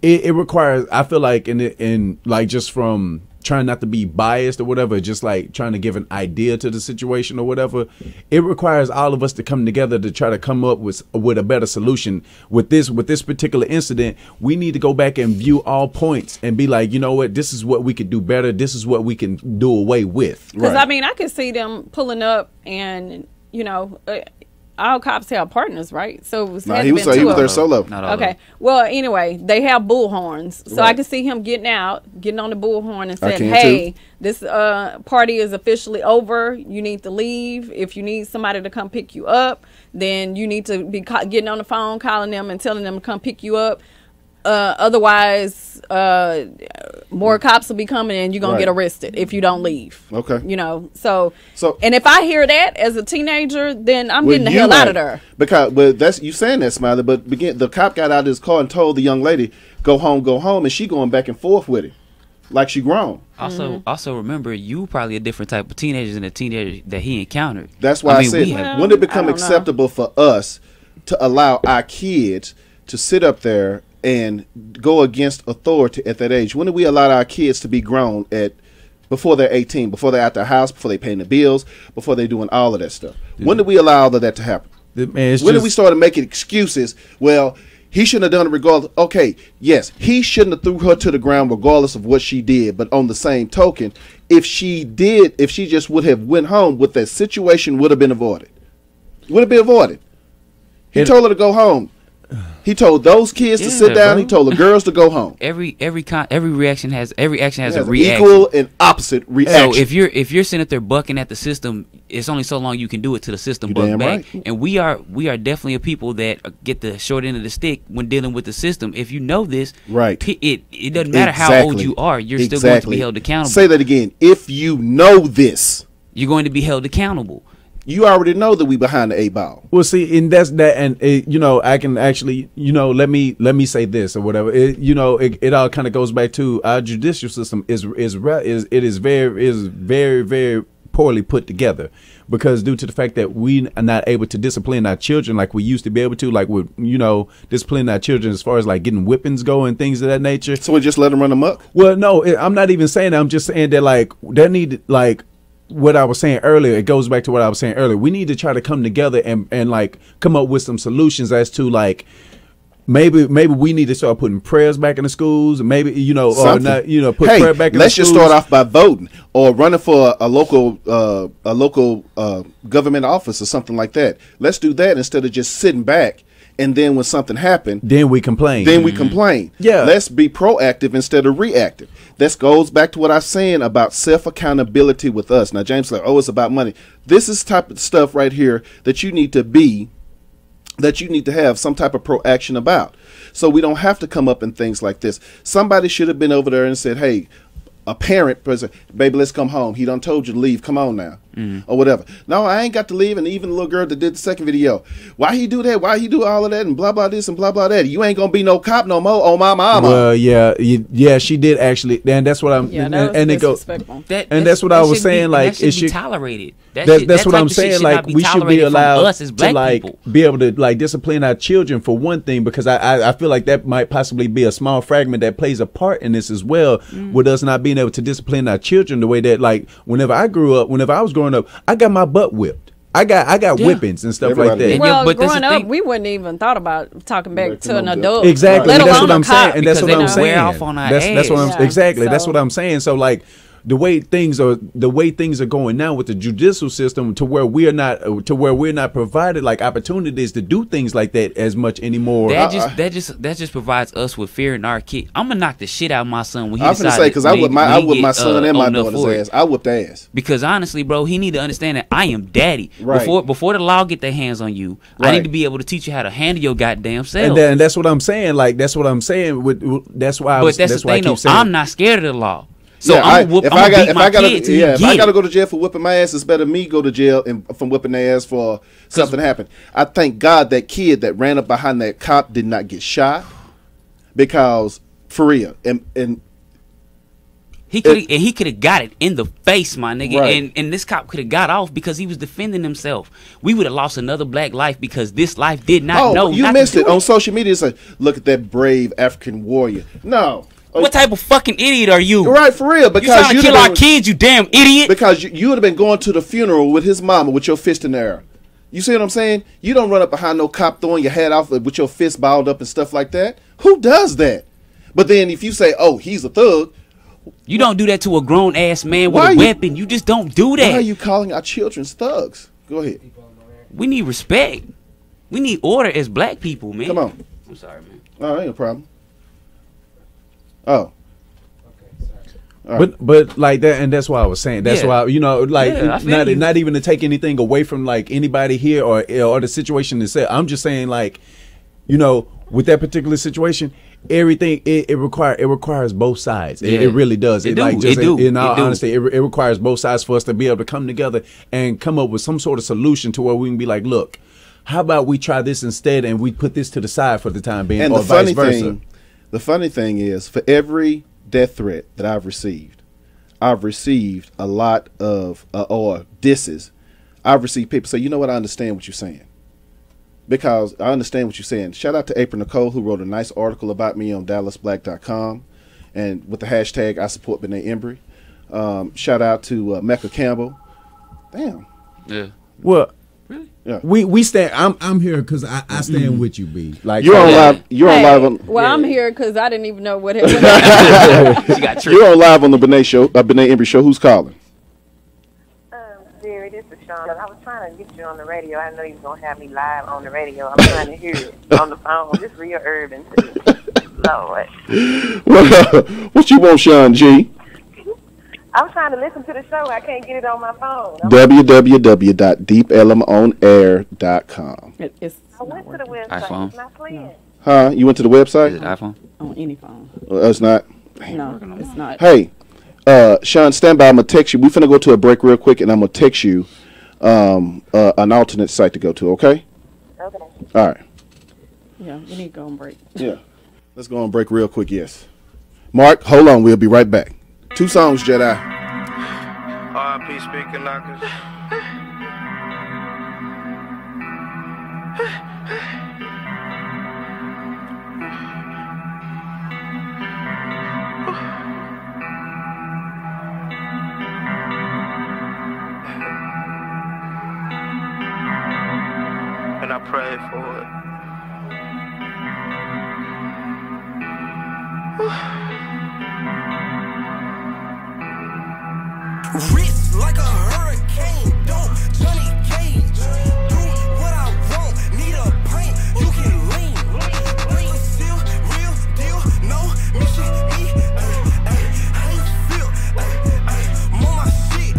it requires. I feel like in like just from trying not to be biased or whatever, just like trying to give an idea to the situation or whatever, it requires all of us to come together to try to come up with a better solution. With this particular incident, we need to go back and view all points and be like, you know what, this is what we could do better. This is what we can do away with. Because I mean, I could see them pulling up and all cops have partners, right? So it was he was there solo. Okay. Well, anyway, they have bullhorns, so I could see him getting on the bullhorn and saying, "Hey, this party is officially over. You need to leave. If you need somebody to come pick you up, then you need to be getting on the phone, calling them, and telling them to come pick you up. Otherwise, more cops will be coming and you're going to get arrested if you don't leave." Okay. So and if I hear that as a teenager, then I'm getting the hell out of there. But that's you saying that, Smiley, but the cop got out of his car and told the young lady, go home, and she going back and forth with him like she grown. Also remember, you probably a different type of teenager than the teenager that he encountered. That's why I said, when did it become acceptable for us to allow our kids to sit up there and go against authority at that age? When do we allow our kids to be grown before they're 18, before they're out the house, before they're paying the bills, before they're doing all of that stuff? When do we allow all of that to happen? When did we start making excuses? Well, he shouldn't have done it regardless. Okay, yes, he shouldn't have threw her to the ground regardless of what she did. But on the same token, if she just would have went home, that situation would have been avoided. Would have been avoided. He told her to go home. He told those kids to sit down. He told the girls to go home. Every action has a reaction. Equal and opposite reaction. So if you're sitting up there bucking at the system, it's only so long you can do it till the system buck back. Right. And we are definitely a people that get the short end of the stick when dealing with the system. If you know this, right, it doesn't matter how old you are, you're still going to be held accountable. Say that again. If you know this, you're going to be held accountable. You already know that we behind the 8-ball. Well, see, and that's that, and I can actually, let me say this or whatever. It all kind of goes back to our judicial system is very, very poorly put together, because due to the fact that we are not able to discipline our children like we used to be able to, like with discipline our children as far as like getting whippings go and things of that nature. So we just let them run amok? Well, no, I'm not even saying that. I'm just saying that like there need like. What I was saying earlier, it goes back to what I was saying earlier. We need to try to come together and like come up with some solutions as to like maybe we need to start putting prayers back in the schools. Maybe or not, put prayer back in the schools. Let's just start off by voting or running for a local government office or something like that. Let's do that instead of just sitting back. And then when something happened, then we complain. Yeah. Let's be proactive instead of reactive. This goes back to what I was saying about self-accountability with us. Now, James like, it's about money. This is type of stuff right here that you need to have some type of proaction about. So we don't have to come up in things like this. Somebody should have been over there and said, hey, a parent, baby, let's come home. He done told you to leave. Come on now. Or whatever. No, I ain't got to leave. And even the little girl that did the second video, why he do that? Why he do all of that and blah, blah, this and blah, blah, that? You ain't going to be no cop no more. Oh, my mama. Well, yeah, she did actually. And that's what I'm, and it goes, and that's what I was saying. Like, it should be tolerated. That's what I'm saying. Like, we should be allowed to like be able to like discipline our children for one thing, because I feel like that might possibly be a small fragment that plays a part in this as well, with us not being able to discipline our children the way that like whenever I was growing up, I got my butt whipped. I got whippings and stuff like that. Well, growing up, we wouldn't even thought about talking back to an adult. Exactly. That's what I'm saying. And that's what I'm saying. Wear off on our That's what I'm exactly. That's what I'm saying. So like, the way things are going now with the judicial system, to where we're not provided like opportunities to do things like that as much anymore. That just provides us with fear in our kid. I'm gonna knock the shit out of my son when he I'm gonna say, because I whip my son and my daughter's ass. I whip the ass. Because honestly, bro, he need to understand that I am daddy. Right. Before the law get their hands on you, right. I need to be able to teach you how to handle your goddamn self. And that's what I'm saying. Like that's what I'm saying. That's why I keep saying I'm not scared of the law. So yeah, if I gotta go to jail for whipping my ass, it's better me go to jail from whipping their ass for something happened. I thank God that kid that ran up behind that cop did not get shot, because for real, and he could have got it in the face, my nigga, right. and this cop could have got off because he was defending himself. We would have lost another black life because this life did not know. You missed it on social media. It's like, look at that brave African warrior. No. What type of fucking idiot are you? Right, for real. Because you trying to kill our kids, you damn idiot. Because you would have been going to the funeral with his mama with your fist in the air. You see what I'm saying? You don't run up behind no cop throwing your hat off with your fist balled up and stuff like that. Who does that? But then if you say, oh, he's a thug. You don't do that to a grown ass man with a weapon. You just don't do that. Why are you calling our children thugs? Go ahead. We need respect. We need order as black people, man. Come on. I'm sorry, man. Oh, ain't no problem. Oh. Right. But like that, and that's why I was saying. That's why, you know, like not even to take anything away from like anybody here or the situation itself. I'm just saying, like, you know, with that particular situation, everything it requires both sides. It really does. In all honesty, it requires both sides for us to be able to come together and come up with some sort of solution to where we can be like, look, how about we try this instead and we put this to the side for the time being, and or vice versa. The funny thing is, for every death threat that I've received a lot of or disses. I've received people say, you know what, I understand what you're saying. Because I understand what you're saying. Shout out to April Nicole, who wrote a nice article about me on DallasBlack.com, and with the hashtag I support Benét Embry. Shout out to Mecca Campbell. Damn. Yeah. Well, really? Yeah. We stand. I'm here because I stand with you, B. Like you're on live. You're on live on. Well, I'm here because I didn't even know what happened. You're on live on the Benét Show, Benét Embry Show. Who's calling? Jerry, this is Sean. I was trying to get you on the radio. I know you was gonna have me live on the radio. I'm trying to hear it on the phone. It's real urban too. Lord. What you want, Sean G? I was trying to listen to the show. I can't get it on my phone. www.deepelmaonair.com. I went to the website. iPhone. It's not playing. Huh? You went to the website? Is it iPhone? On any phone. It's not. No, it's not. Hey, Sean, stand by. I'm gonna text you. We finna go to a break real quick, and I'm gonna text you an alternate site to go to. Okay? Okay. All right. Yeah, we need to go on break. Yeah. Let's go on break real quick. Yes. Mark, hold on. We'll be right back. 2 songs, Jedi. R.I.P. Speaker Knockers. And I prayed for it. Wrist like a hurricane, don't Johnny Cage. Do what I want, need a paint, you can lean. Real seal, real deal, no mission, me. How you feel? I'm on my shit.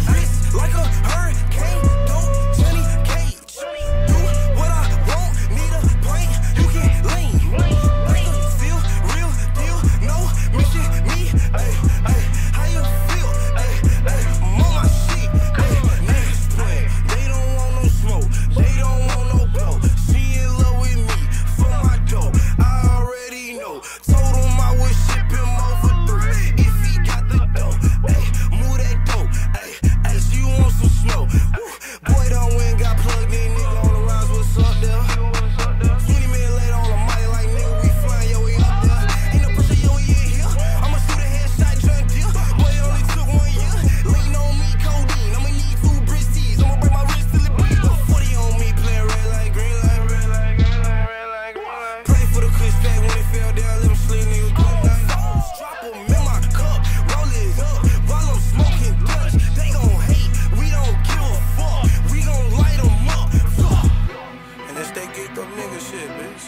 Wrist like a hurricane, don't Johnny Cage. Do what I want, need a paint, you can lean. Real seal, real deal, no mission, me. How you feel? nigga shit, bitch.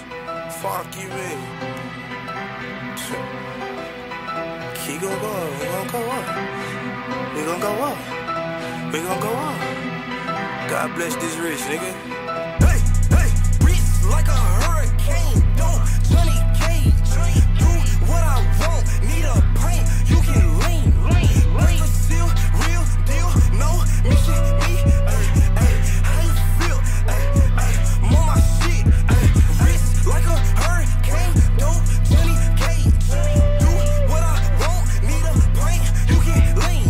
Fuck you, man. He gon' go up, we gon' go up. We gon' go up. We gon' go up. God bless this rich nigga. Hey, hey, rich like a hurricane. Don't Johnny Cage. Do what I want. Need a pint, you can lean. Break a seal, real deal. No mission, me. Hey, hey, how you feel? Hey, hey, I'm on my shit. Hey, rich like a hurricane. Don't Johnny Cage. Do what I want. Need a pint, you can lean.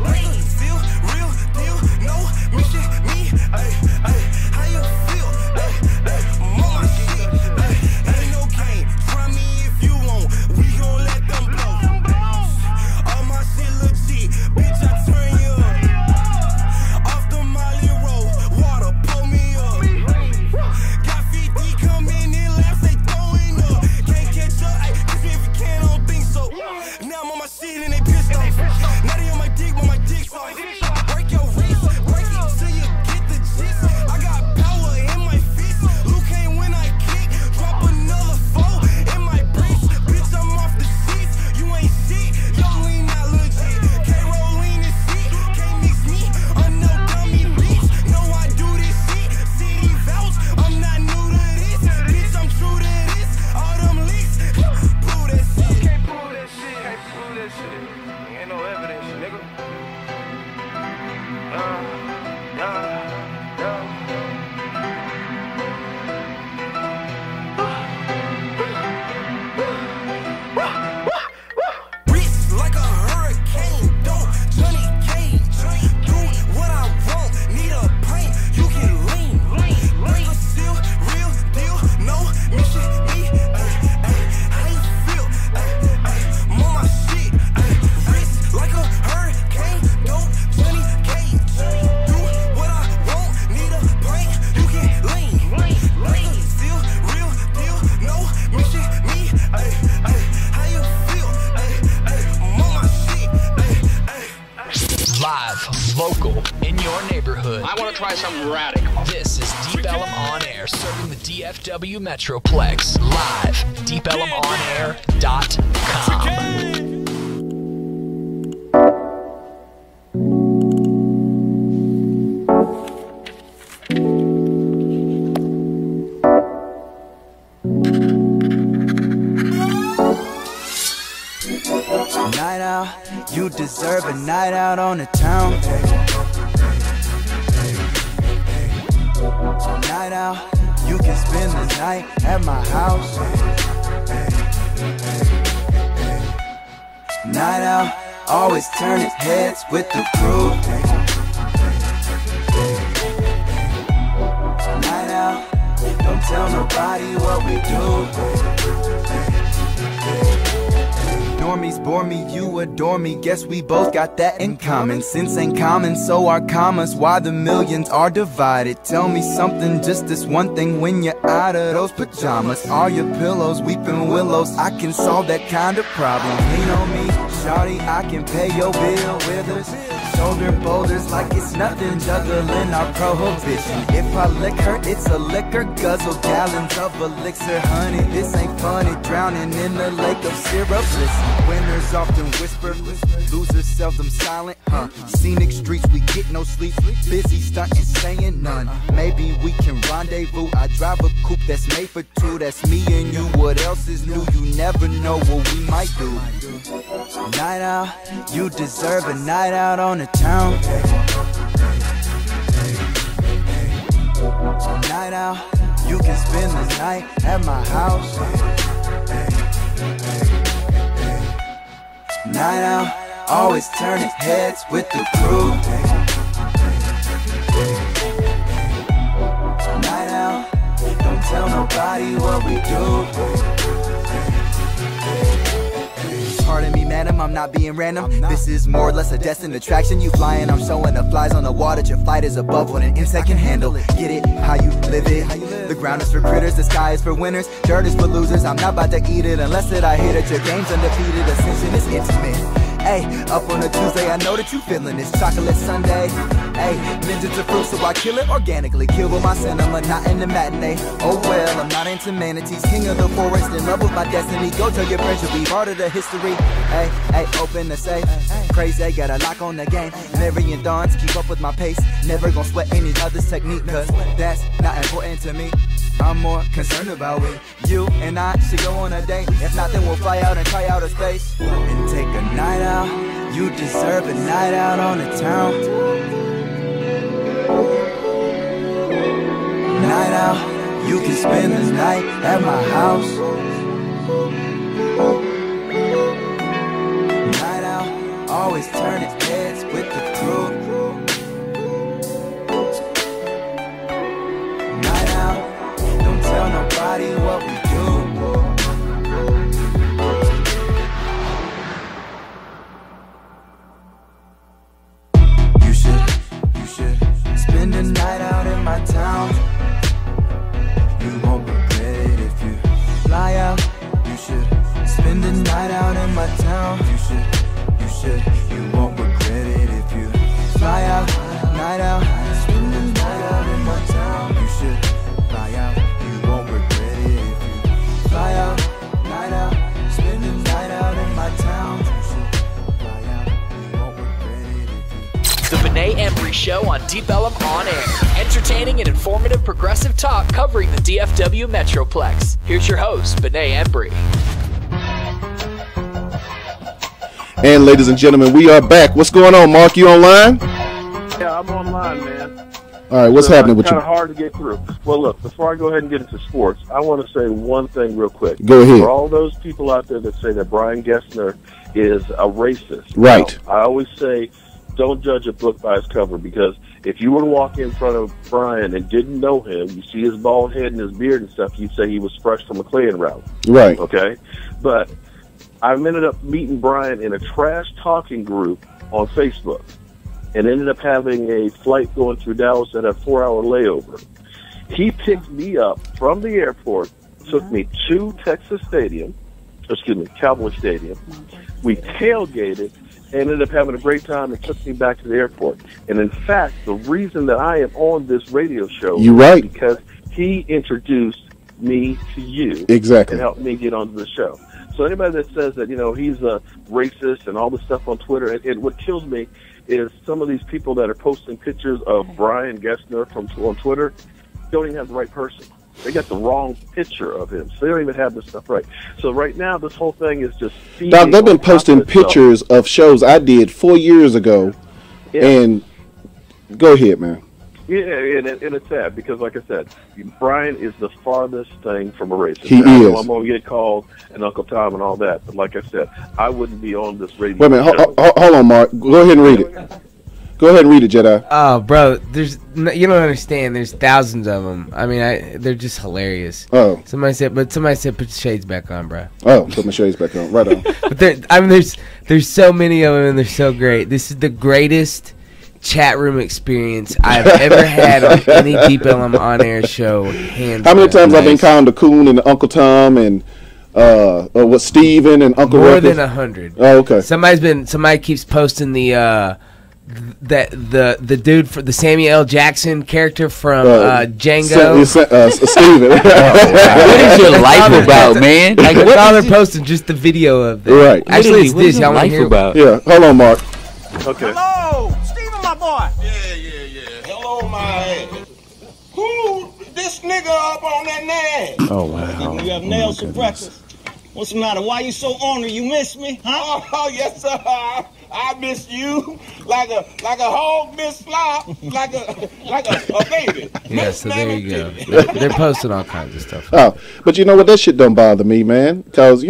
Break a seal, real deal. No mission, me. Hey, hey, how you feel? Hey, hey, I'm on my shit. Hey, ain't no game. Try me if you want. We gon' let them blow. All my shit legit. Bitch, I turn you up. Off the Molly Road. Water, pull me up. Got 50 coming in laps, they throwing up. Can't catch up. Ay, kiss me if you can, I don't think so. Now I'm on my shit and they pissed off. Now they on my dick, but my dick's off. Break your wrist, break it till you get the gist. I got power in my fist. Luke ain't when I kick. Drop another foe in my bricks. Bitch, I'm off the sheets. You ain't shit. Yo, lean not legit. K-roll lean is shit. Can't mix me. I'm no dummy bitch. Know I do this shit. City vouch. I'm not new to this. Bitch, I'm true to this. All them leaks. Prove that shit. Can't prove that shit. Can't prove that shit. Ain't no evidence, nigga. Rich like a hurricane. Don't Johnny Cage. Do what I want. Need a pint, you can lean. Break a seal, real deal. No mission, me. Ay, ay, how you feel? Ay, ay, I'm on my shit. Ay, rich like a hurricane. Don't Johnny Cage. Do what I want. Need a pint, you can lean. Break a seal, real deal. No mission, me. Ay, ay, how you feel? Ay, ay, I'm on my shit. Ay, ay. Live, local, in your neighborhood. I want to try something radical. This is Deep Ellum On Air, serving the DFW Metroplex. Live, deepelumonair.com. Night out, you deserve a night out on the town. Night out, you can spend the night at my house. Night out, always turning heads with the crew. Night out, don't tell nobody what we do. Normies bore me, you adore me. Guess we both got that in common. Sense ain't common, so are commas. Why the millions are divided? Tell me something, just this one thing. When you're out of those pajamas, are your pillows weeping willows? I can solve that kind of problem. Lean on me, shawty, I can pay your bill with us. Shoulder boulders like it's nothing, juggling our prohibition. If I lick her, it's a liquor. Guzzle gallons of elixir, honey. This ain't funny, drowning in a lake of syrup. Listen, winners often whisper, losers seldom silent. Scenic streets, we get no sleep. Busy stunting, saying none. Maybe we can rendezvous. I drive a coupe that's made for two. That's me and you. What else is new? You never know what we might do. Night out, you deserve a night out on the town. Night out, you can spend the night at my house. Night out, always turning heads with the crew. Night out, don't tell nobody what we do. Pardon me, madam, I'm not being random. This is more or less a destined attraction. You flying, I'm showing the flies on the wall that your flight is above what an insect can handle. Get it, how you live it. The ground is for critters, the sky is for winners. Dirt is for losers, I'm not about to eat it unless that I hear that your game's undefeated. Ascension is intimate. Hey, up on a Tuesday, I know that you feeling this chocolate Sunday. Hey, ninja to fruit, so I kill it organically. Kill with my cinema, not in the matinee. Oh well, I'm not into manatees. King of the forest, in love with my destiny. Go tell your friends you'll be part of the history. Hey, open the safe. Crazy, got a lock on the game. Marion dawns, keep up with my pace. Never gonna sweat any other's technique, cause that's not important to me. I'm more concerned about it. You and I should go on a date. If not, then we'll fly out and try outer space and take a night out. You deserve a night out on the town. Night out, you can spend the night at my house. Night out, always turn its heads with the crew. Night out, don't tell nobody what we do. You should spend the night out in my town. You won't regret it if you fly out. You should spend the night out in my town. You should, you won't regret it if you fly out, night out. Spend the night out in my town. You should fly out. You won't regret it if you fly out, night out. Spend the night out in my town. You should fly out. You won't regret it if you. The Benét Embry Show on Deep Ellum On Air. Entertaining and informative progressive talk covering the DFW Metroplex. Here's your host, Benét Embry. And ladies and gentlemen, we are back. What's going on, Mark? You online? Yeah, I'm online, man. All right, what's happening with you? It's kind of hard to get through. Well, look, before I go ahead and get into sports, I want to say one thing real quick. Go ahead. For all those people out there that say that Brian Gessner is a racist. Right. I always say, don't judge a book by its cover, because if you were to walk in front of Brian and didn't know him, you see his bald head and his beard and stuff, you'd say he was fresh from a Klan rally. Right. Okay? But I ended up meeting Brian in a trash talking group on Facebook and ended up having a flight going through Dallas at a 4-hour layover. He picked me up from the airport, took me to Cowboy Stadium. We tailgated, ended up having a great time, and took me back to the airport. And in fact, the reason that I am on this radio show is because he introduced me to you. Exactly. And helped me get onto the show. So anybody that says that, he's a racist and all this stuff on Twitter, and what kills me is some of these people that are posting pictures of Brian Gessner on Twitter don't even have the right person. They got the wrong picture of him, so they don't even have this stuff right. So right now, this whole thing is just feeding. Doc, they've been posting pictures of shows I did 4 years ago, and go ahead, man. Yeah, and it's sad because, like I said, Brian is the farthest thing from a racist. He I know is. I'm going to get called an Uncle Tom and all that, but like I said, I wouldn't be on this radio. Wait a minute, hold on, Mark. Go ahead and read it. Go ahead and read it, Jedi. Oh, bro, you don't understand. There's thousands of them. I mean, they're just hilarious. Oh. Somebody said put the shades back on, bro. Oh, put my shades back on. Right on. But there's so many of them, and they're so great. This is the greatest chat room experience I've ever had on any Deep Ellum On Air show. How many times I've encountered Coon and Uncle Tom and Steven and Uncle More Ruckus? than 100. Oh, okay. Somebody keeps posting the dude for the Samuel L. Jackson character from Django. Steven. What is your life about, man? Like, what all they're posting? Just the video of that. Right. Actually, it's this. Y'all want to hear about? Yeah. Hold on, Mark. Okay. Hello, Steven, my boy. Yeah. Hello, my ass. Who this nigga up on that name? Oh, wow. You have nails for breakfast. What's the matter? Why you so ornery? You miss me? Huh? Oh, yes, sir. I miss you like a hog miss fly, like a baby. Yeah, so there you go. They're posting all kinds of stuff. Oh, but you know what? That shit don't bother me, man. Because,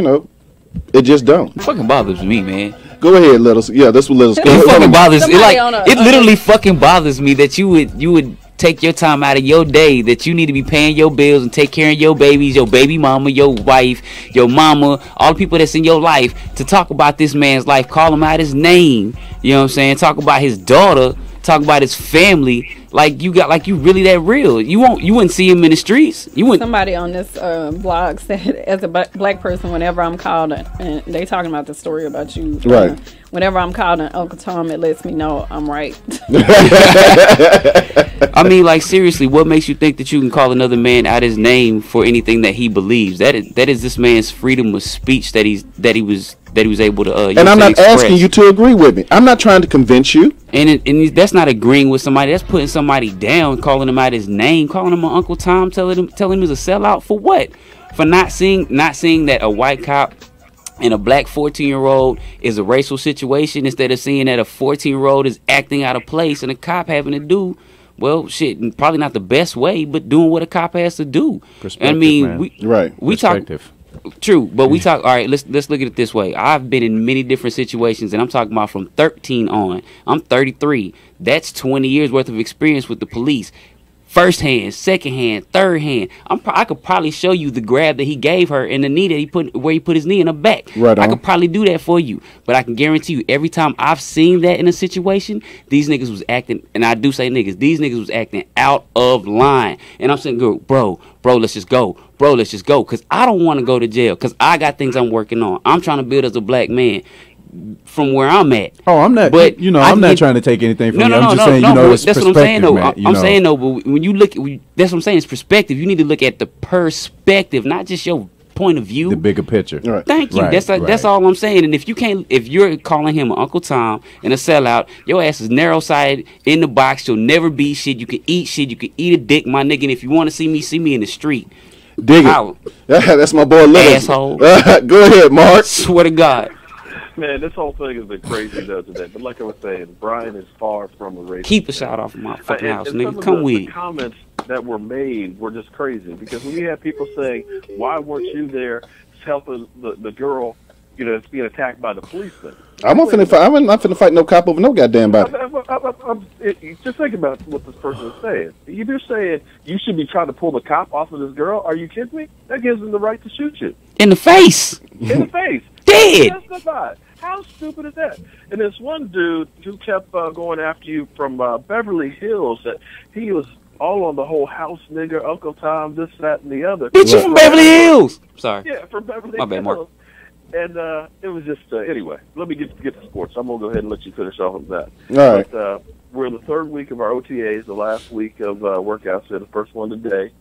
it just don't. It fucking bothers me, man. Go ahead, Littles. Yeah, this was Littles. It fucking bothers. It literally fucking bothers me that you would take your time out of your day that you need to be paying your bills and take care of your babies, your baby mama, your wife, your mama, all the people that's in your life, to talk about this man's life, call him out his name, you know what I'm saying, talk about his daughter, talk about his family, Like you really that real. You wouldn't see him in the streets. You wouldn't. Somebody on this blog said, as a black person, whenever I'm called, and they talking about the story about you, right? Whenever I'm called an Uncle Tom, it lets me know I'm right. I mean, like, seriously, what makes you think that you can call another man out his name for anything that he believes? That is this man's freedom of speech that he was able to. And I'm not asking you to agree with me. I'm not trying to convince you. And that's not agreeing with somebody. That's putting somebody down, calling him out his name, calling him an Uncle Tom, telling him he's a sellout for what? For not seeing that a white cop and a black 14-year-old is a racial situation, instead of seeing that a 14-year-old is acting out of place and a cop having to do, well, shit, probably not the best way, but doing what a cop has to do. Perspective, I mean, man. we talk. True, but we talk. All right, let's look at it this way. I've been in many different situations, and I'm talking about from 13 on. I'm 33. That's 20 years worth of experience with the police. First hand, second hand, third hand. I could probably show you the grab that he gave her and the knee that where he put his knee in her back. Right on. I could probably do that for you, but I can guarantee you, every time I've seen that in a situation, these niggas was acting, and I do say niggas, these niggas was acting out of line. And I'm saying, bro, let's just go. Bro, let's just go, because I don't want to go to jail, because I got things I'm working on. I'm trying to build as a black man from where I'm at. Oh, I'm not. But I'm not trying to take anything from you. I'm just saying, it's that's perspective, what I'm saying, though. man, I'm saying, though, but when you look, that's what I'm saying. It's perspective. You need to look at the perspective, not just your point of view. The bigger picture. Right. Thank you. Right, that's all I'm saying. And if you're calling him Uncle Tom and a sellout, your ass is narrow sided in the box. You'll never be shit. You can eat shit. You can eat a dick, my nigga. And if you want to see me in the street. Dig it. That's my boy Lil. Asshole. Go ahead, Mark. Swear to God. Man, this whole thing has been crazy though today. But like I was saying, Brian is far from a racist. Keep a shot off of my fucking house, and nigga. some Come of with the it. comments that were made were just crazy, because when you have people saying, "Why weren't you there helping the girl, that's being attacked by the policeman?" I'm not finna fight no cop over no goddamn body. Just think about what this person is saying. You're saying you should be trying to pull the cop off of this girl. Are you kidding me? That gives them the right to shoot you in the face. In the face. Dead. Justified. How stupid is that? And this one dude who kept going after you from Beverly Hills, that he was all on the whole house nigger, Uncle Tom, this, that, and the other. Bitch, you from Beverly Hills. Sorry. Yeah, from Beverly Hills. My bad, Mark. And it was just, anyway, let me get to sports. I'm going to go ahead and let you finish off with that. All right. But we're in the third week of our OTAs, the last week of workouts. We had the first one today.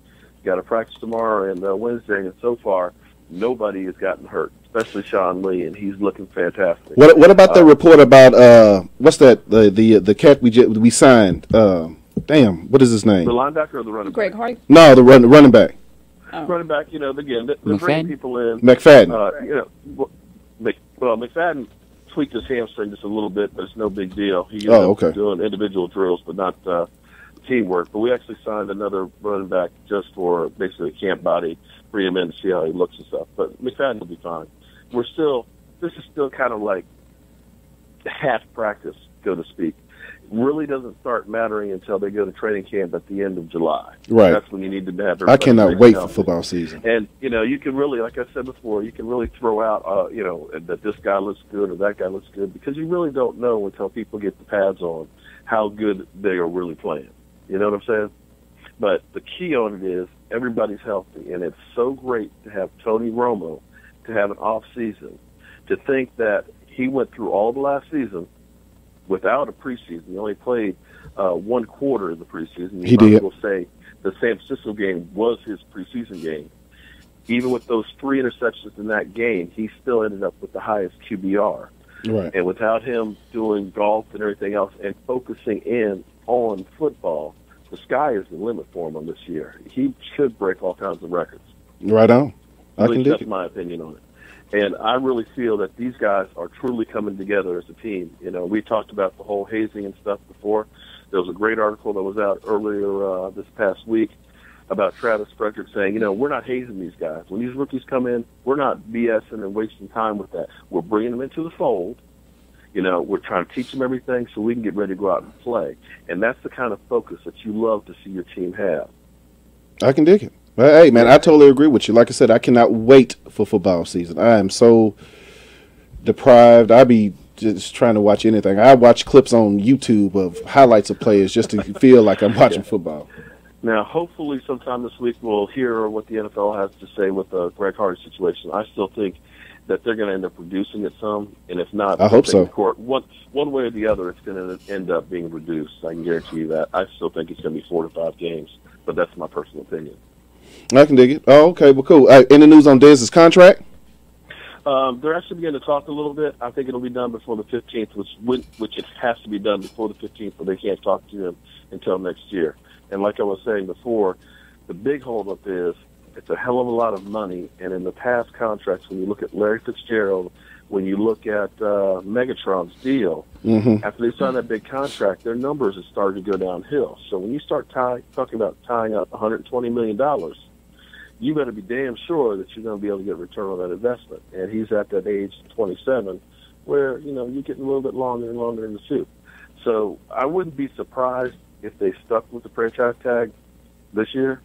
Got a practice tomorrow and Wednesday, and so far, nobody has gotten hurt, especially Sean Lee, and he's looking fantastic. What about the report about what's that? The cat we signed? Damn, what is his name? The linebacker or the running back? Greg Hardy? No, the running back. Oh. Running back, again, they're bringing people in. McFadden. McFadden tweaked his hamstring just a little bit, but it's no big deal. He doing individual drills, but not teamwork. But we actually signed another running back just for basically a camp body, bring him in to see how he looks and stuff. But McFadden will be fine. This is still kind of like half practice, so to speak. Really doesn't start mattering until they go to training camp at the end of July. Right. That's when you need to have. I cannot wait for football season. And you can really, like I said before, you can really throw out, that this guy looks good or that guy looks good, because you really don't know until people get the pads on how good they are really playing. You know what I'm saying? But the key on it is everybody's healthy, and it's so great to have Tony Romo to have an off season. To think that he went through all the last season without a preseason. He only played one quarter of the preseason. He did. Will say the San Francisco game was his preseason game. Even with those 3 interceptions in that game, he still ended up with the highest QBR. Right. And without him doing golf and everything else and focusing in on football, the sky is the limit for him this year. He should break all kinds of records. Right on. That's my opinion on it. And I really feel that these guys are truly coming together as a team. We talked about the whole hazing and stuff before. There was a great article that was out earlier this past week about Travis Frederick saying, we're not hazing these guys. When these rookies come in, we're not BSing and wasting time with that. We're bringing them into the fold. We're trying to teach them everything so we can get ready to go out and play. And that's the kind of focus that you love to see your team have. I can dig it. Hey, man, I totally agree with you. Like I said, I cannot wait for football season. I am so deprived. I be just trying to watch anything. I watch clips on YouTube of highlights of players just to feel like I'm watching football. Now, hopefully sometime this week we'll hear what the NFL has to say with the Greg Hardy situation. I still think that they're going to end up reducing it some, and if not, I hope so. Court, one way or the other, it's going to end up being reduced. I can guarantee you that. I still think it's going to be 4 to 5 games, but that's my personal opinion. I can dig it. Oh, okay, well, cool. Any news on Dez's contract? They're actually beginning to talk a little bit. I think it'll be done before the 15th, which it has to be done before the 15th, but they can't talk to him until next year. And like I was saying before, the big holdup is it's a hell of a lot of money. And in the past contracts, when you look at Larry Fitzgerald, when you look at Megatron's deal, after they signed that big contract, their numbers have started to go downhill. So when you start talking about tying up $120 million, you better be damn sure that you're going to be able to get a return on that investment. And he's at that age, 27, where, you know, you're getting a little bit longer and longer in the tooth. So I wouldn't be surprised if they stuck with the franchise tag this year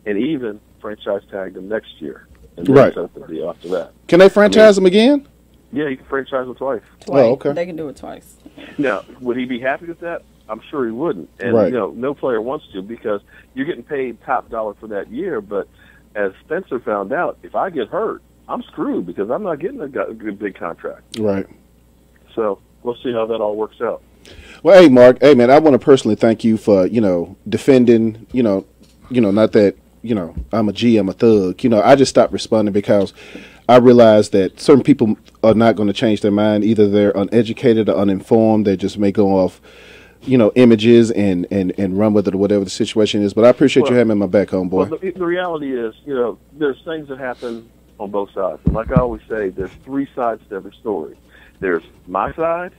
and even franchise tag them next year. And then set the deal after that. Can they franchise them again? Yeah, you can franchise them twice. Oh, okay. They can do it twice. Now, would he be happy with that? I'm sure he wouldn't. And, you know, no player wants to because you're getting paid top dollar for that year. But as Spencer found out, if I get hurt, I'm screwed because I'm not getting a good big contract. Right. So we'll see how that all works out. Well, hey, Mark. Hey, man, I want to personally thank you for, you know, defending, you know, not that, you know, I'm a G, I'm a thug. You know, I just stopped responding because I realized that certain people are not going to change their mind. Either they're uneducated or uninformed. They just may go off, you know, images and run with it or whatever the situation is. But I appreciate you having my back, homeboy. Well, the reality is, you know, there's things that happen on both sides. And like I always say, there's 3 sides to every story. There's my side,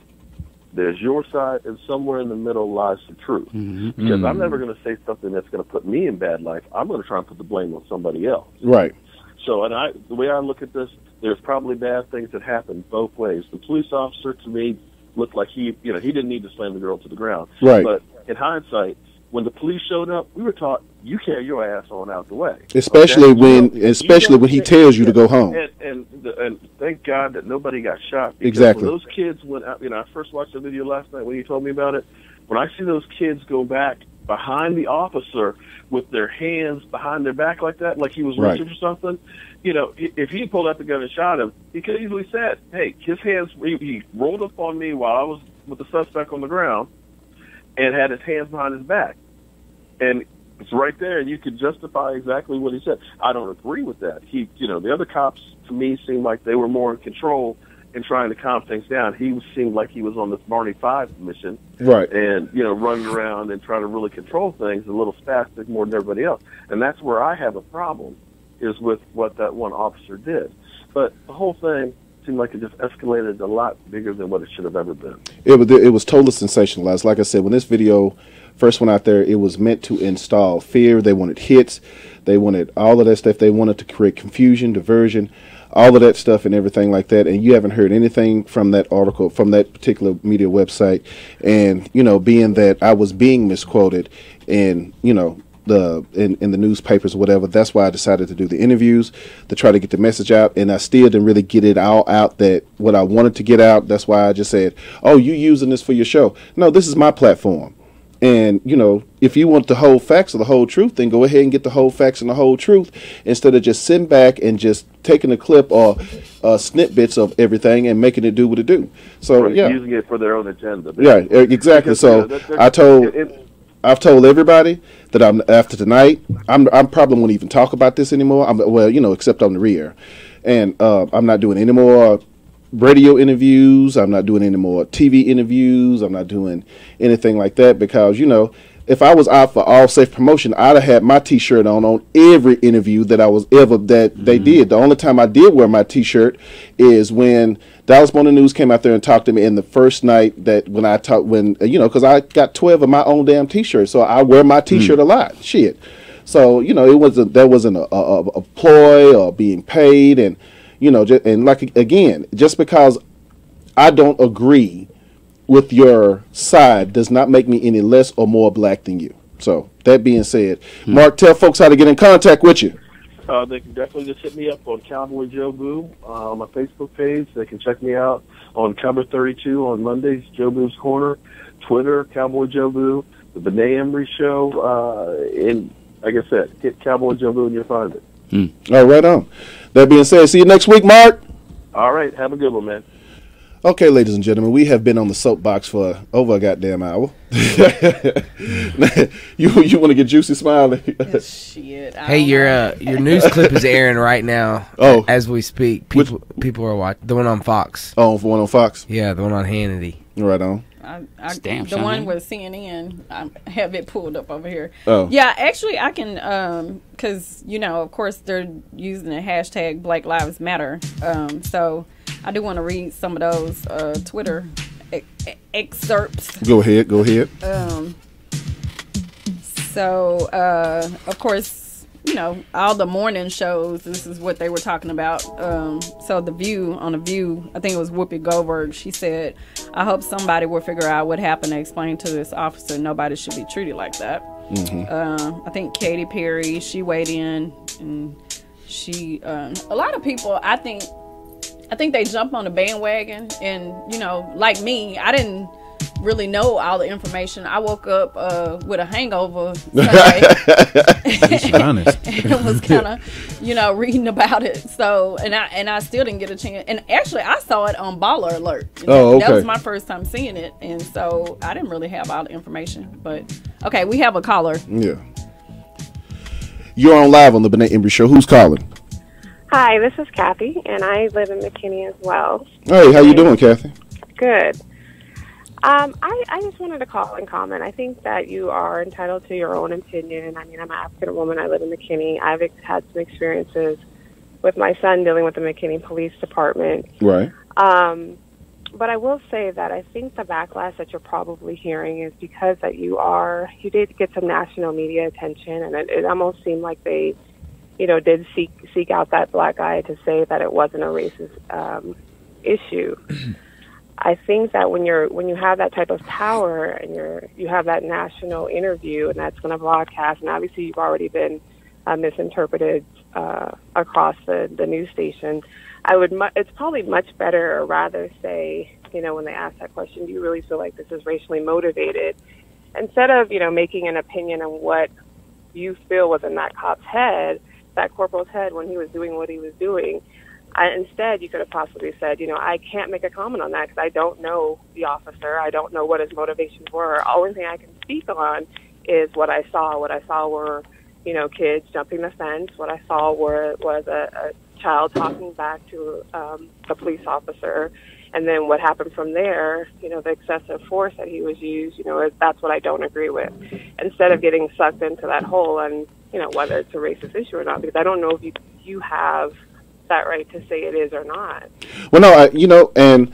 there's your side, and somewhere in the middle lies the truth. Because I'm never going to say something that's going to put me in bad life. I'm going to try and put the blame on somebody else. Right. So, the way I look at this, there's probably bad things that happen both ways. The police officer, to me, looked like he didn't need to slam the girl to the ground. Right. But in hindsight, when the police showed up, we were taught you carry your ass on out the way. Especially when he tells you to go home. And thank God that nobody got shot. Because Exactly. when those kids went out, you know, I first watched the video last night when you told me about it. When I see those kids go back behind the officer with their hands behind their back like that, like he was reaching for something, you know, if he pulled out the gun and shot him, he could easily said, hey, his hands, he rolled up on me while I was with the suspect on the ground and had his hands behind his back. And it's right there, and you could justify exactly what he said. I don't agree with that. The other cops, to me, seemed like they were more in control and trying to calm things down. He seemed like he was on this Barney 5 mission. Right. And, you know, running around and trying to really control things, a little spastic more than everybody else. And that's where I have a problem, is with what that one officer did. But the whole thing seemed like it just escalated a lot bigger than what it should have ever been. It was totally sensationalized. Like I said, when this video first went out there, it was meant to install fear. They wanted hits. They wanted all of that stuff. They wanted to create confusion, diversion, all of that stuff and everything like that. And you haven't heard anything from that article, from that particular media website. And, you know, being that I was being misquoted and, you know, in the newspapers or whatever, that's why I decided to do the interviews to try to get the message out. And I still didn't really get it all out, that what I wanted to get out. That's why I just said, oh, you using this for your show. No, this is my platform. And, you know, if you want the whole facts or the whole truth, then go ahead and get the whole facts and the whole truth instead of just sitting back and just taking a clip or snippets of everything and making it do what it do. So, yeah. Using it for their own agenda. Yeah, exactly. Because, so I've told everybody that after tonight, I'm probably won't even talk about this anymore. Except on the rear. And I'm not doing any more radio interviews. I'm not doing any more TV interviews. I'm not doing anything like that because, you know, if I was out for all safe promotion, I'd have had my T-shirt on every interview that they did. The only time I did wear my T-shirt is when Dallas Morning News came out there and talked to me in the first night that because I got 12 of my own damn T-shirts, so I wear my T-shirt a lot. Shit. So, you know, there wasn't a ploy or being paid, and you know, just because I don't agree with your side does not make me any less or more black than you. So that being said, Mark, tell folks how to get in contact with you. They can definitely just hit me up on Cowboy Joe Boo on my Facebook page. They can check me out on Cover 32 on Mondays, Joe Boo's Corner, Twitter, Cowboy Joe Boo, the Benét Embry Show, and like I said, hit Cowboy Joe Boo and you'll find it. All right, on. That being said, see you next week, Mark. All right, have a good one, man. Okay, ladies and gentlemen, we have been on the soapbox for over a goddamn hour. You want to get juicy, Smiley? Shit. Hey, your news clip is airing right now. Oh, as we speak. People are watching the one on Fox. Oh, the one on Fox. Yeah, the one on Hannity. Right on. The one with CNN. I have it pulled up over here. Oh. Yeah, actually, I can, because, of course, they're using the hashtag Black Lives Matter. So I do want to read some of those Twitter excerpts. Go ahead. So, of course, all the morning shows, this is what they were talking about. So The View, I think it was Whoopi Goldberg, she said, I hope somebody will figure out what happened and explain to this officer nobody should be treated like that. I think Katy Perry, she weighed in, and she, a lot of people, I think they jump on the bandwagon, and, like me, I didn't really know all the information. I woke up with a hangover Sunday. Honest. And was kind of, reading about it. So, and I still didn't get a chance. And actually, I saw it on Baller Alert. That was my first time seeing it, and so I didn't really have all the information. But okay, we have a caller. Yeah. You're on live on the Benét Embry Show. Who's calling? Hi, this is Kathy, and I live in McKinney as well. Hey, how you doing, Kathy? Good. I just wanted to call and comment. I think that you are entitled to your own opinion. I mean, I'm an African woman. I live in McKinney. I've had some experiences with my son dealing with the McKinney Police Department. Right. But I will say that I think the backlash that you're probably hearing is because that you did get some national media attention, and it almost seemed like they, did seek out that black guy to say that it wasn't a racist issue. I think that when you have that type of power and you have that national interview and that's going to broadcast, and obviously you've already been misinterpreted across the news station, it's probably much better, or rather say, when they ask that question, do you really feel like this is racially motivated? Instead of, making an opinion on what you feel was in that cop's head, that corporal's head when he was doing what he was doing, instead, you could have possibly said, I can't make a comment on that because I don't know the officer. I don't know what his motivations were. The only thing I can speak on is what I saw. What I saw were, kids jumping the fence. What I saw was a child talking back to the police officer. And then what happened from there, the excessive force that he was used, that's what I don't agree with. Instead of getting sucked into that hole and, whether it's a racist issue or not, because I don't know if you have that right to say it is or not. Well, no, and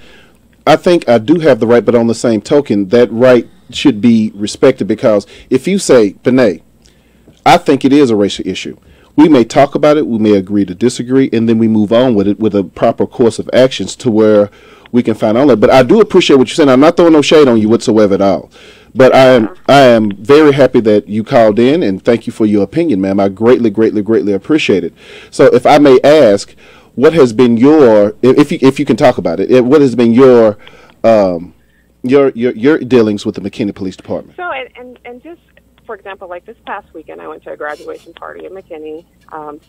I think I do have the right, but on the same token, that right should be respected, because if you say, Benet, I think it is a racial issue, we may talk about it, we may agree to disagree, and then we move on with it with a proper course of actions to where we can find out. But I do appreciate what you're saying. I'm not throwing no shade on you whatsoever at all. But I am very happy that you called in, and thank you for your opinion, ma'am. I greatly, greatly, greatly appreciate it. So if I may ask, what has been your, if you can talk about it, what has been your dealings with the McKinney Police Department? So, and just, for example, like this past weekend, I went to a graduation party in McKinney,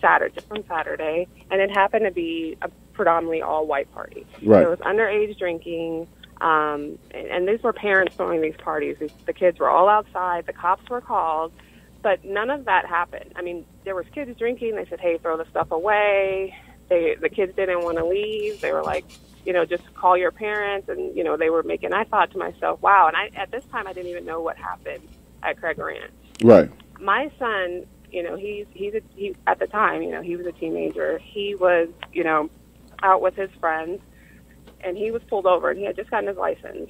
Saturday, and it happened to be a predominantly all-white party. Right. So it was underage drinking, and these were parents throwing these parties. The kids were all outside. The cops were called, but none of that happened. I mean, there was kids drinking. They said, hey, throw the stuff away. The kids didn't want to leave. They were like, just call your parents, and, they were making, I thought to myself, wow. And at this time, I didn't even know what happened at Craig Ranch. Right. My son, he at the time, he was a teenager. He was, out with his friends, and he was pulled over, and he had just gotten his license.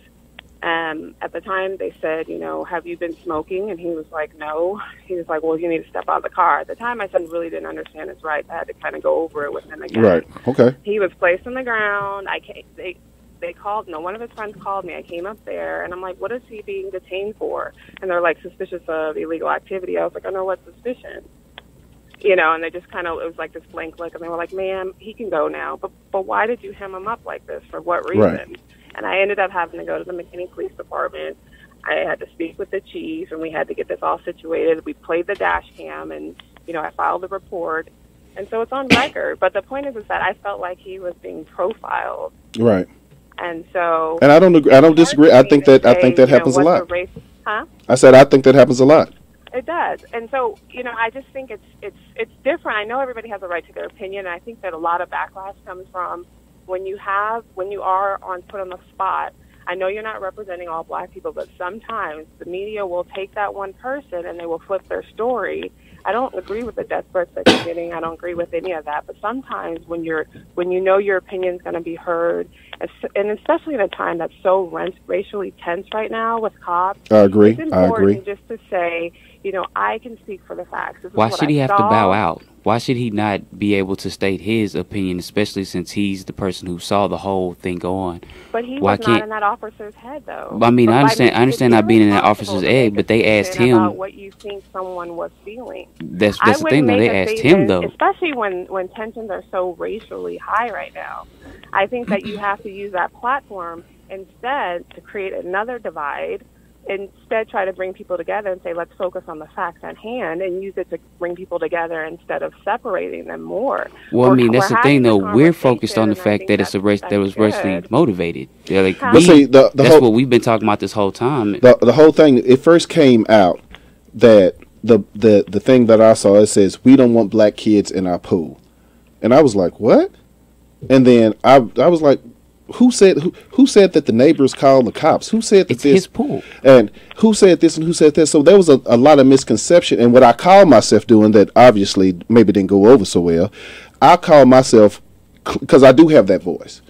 At the time, they said, have you been smoking? And he was like, no. He was like, well, you need to step out of the car. At the time, my son really didn't understand his rights. I had to kind of go over it with him again. Right. Okay. He was placed on the ground. They called. No, one of his friends called me. I came up there, and I'm like, what is he being detained for? And they're like, suspicious of illegal activity. I was like, under what suspicion? you know, and they just kind of, it was like this blank look, and they were like, ma'am, he can go now. But why did you hem him up like this? For what reason? Right. And I ended up having to go to the McKinney Police Department. I had to speak with the chief, and we had to get this all situated. We played the dash cam, and, you know, I filed the report. And so it's on record. But the point is that I felt like he was being profiled. Right. And so... And I don't agree. I don't disagree. I think that happens a lot. Huh? I said I think that happens a lot. It does. And so, you know, I just think it's different. I know everybody has a right to their opinion, and I think that a lot of backlash comes from when you are put on the spot. I know you're not representing all black people, but sometimes the media will take that one person and they will flip their story. I don't agree with the death threats that you're getting. I don't agree with any of that. But sometimes when you know your opinion's going to be heard, and especially in a time that's so racially tense right now with cops, I agree. It's important just to say, you know, I can speak for the facts. Why should he have to bow out? Why should he not be able to state his opinion, especially since he's the person who saw the whole thing go on? But he was not in that officer's head, though. I mean, I understand not being in that officer's head, but they asked him about what you think someone was feeling. That's the thing, though. They asked him, though. Especially when tensions are so racially high right now. I think that you have to use that platform instead to create another divide. Instead, try to bring people together and say, let's focus on the facts at hand, and use it to bring people together instead of separating them more. Well, I mean, that's the thing, though. We're focused on the fact that it's a race that was racially motivated. Like, that's what we've been talking about this whole time. The whole thing, it first came out that the thing that I saw, it says, we don't want black kids in our pool. And I was like, what? And then I was like, who said that the neighbors called the cops? Who said that it's his pool? And who said this and who said that? So there was a lot of misconception. And what I call myself doing that obviously maybe didn't go over so well, I call myself, because I do have that voice,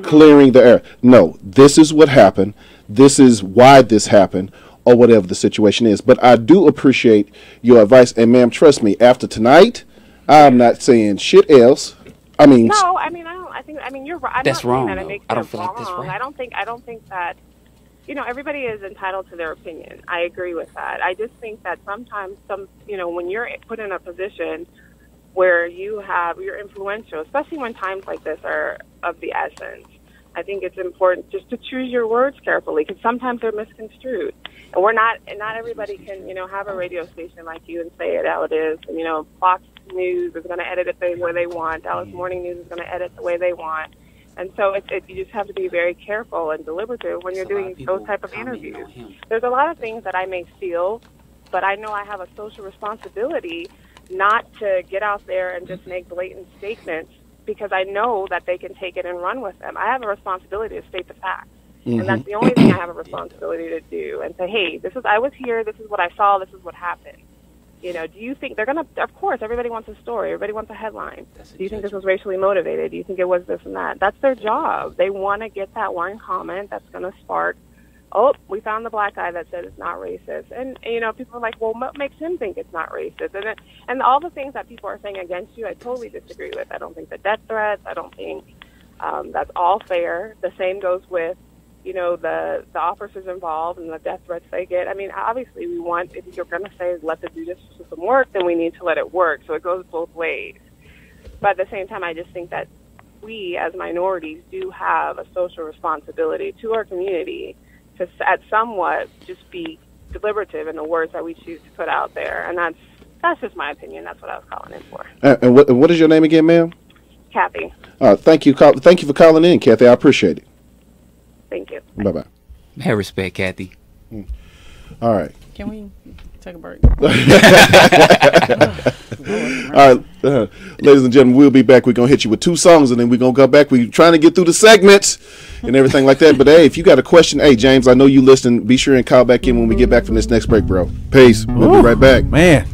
clearing the air. No, this is what happened. This is why this happened, or whatever the situation is. But I do appreciate your advice. And ma'am, trust me, after tonight, I'm not saying shit else. I mean, no, I mean, you're right. I'm that's not wrong. Saying that it makes I don't feel like that's right. I don't think that, you know, everybody is entitled to their opinion. I agree with that. I just think that sometimes when you're put in a position where you're influential, especially when times like this are of the essence, I think it's important just to choose your words carefully, because sometimes they're misconstrued. And not everybody can, have a radio station like you and say it how it is. And, Fox News is going to edit it the way they want. Dallas Morning News is going to edit the way they want. And so you just have to be very careful and deliberative when you're doing those type of interviews. There's a lot of things that I may feel, but I know I have a social responsibility not to get out there and just make blatant statements, because I know that they can take it and run with them. I have a responsibility to state the facts. And that's the only thing I have a responsibility to do, and say, hey, I was here, this is what I saw, this is what happened. Do you think they're going to, of course, everybody wants a story, everybody wants a headline. Do you think this was racially motivated? Do you think it was this and that? That's their job. They want to get that one comment that's going to spark, oh, we found the black guy that said it's not racist. And, people are like, well, what makes him think it's not racist? And all the things that people are saying against you, I totally disagree with. I don't think the death threats, I don't think that's all fair. The same goes with, the officers involved and the death threats they get. I mean, obviously we want, if you're going to say, let the judicial system work, then we need to let it work. So it goes both ways. But at the same time, I just think that we as minorities do have a social responsibility to our community to somewhat just be deliberative in the words that we choose to put out there. And that's just my opinion. That's what I was calling in for. And what is your name again, ma'am? Kathy. Thank you for calling in, Kathy. I appreciate it. Thank you. Bye-bye. Have respect, Kathy. All right. Can we take a break? All right. Ladies and gentlemen, we'll be back. We're going to hit you with 2 songs, and then we're going to go back. We're trying to get through the segments and everything like that. But, hey, if you got a question, hey, James, I know you listen. Be sure and call back in when we get back from this next break, bro. Peace. We'll be right back. Man.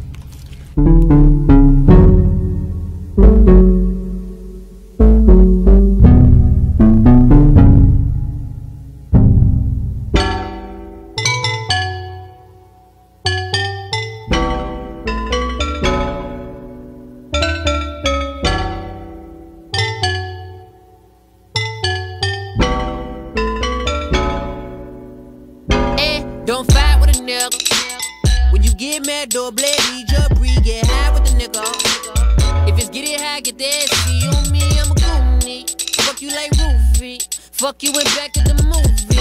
When you get mad, door blade, need your breed, get high with the nigga. Get it high, get that see on me, I'm a goonie. Fuck you like roofie. Fuck you, went back to the movie.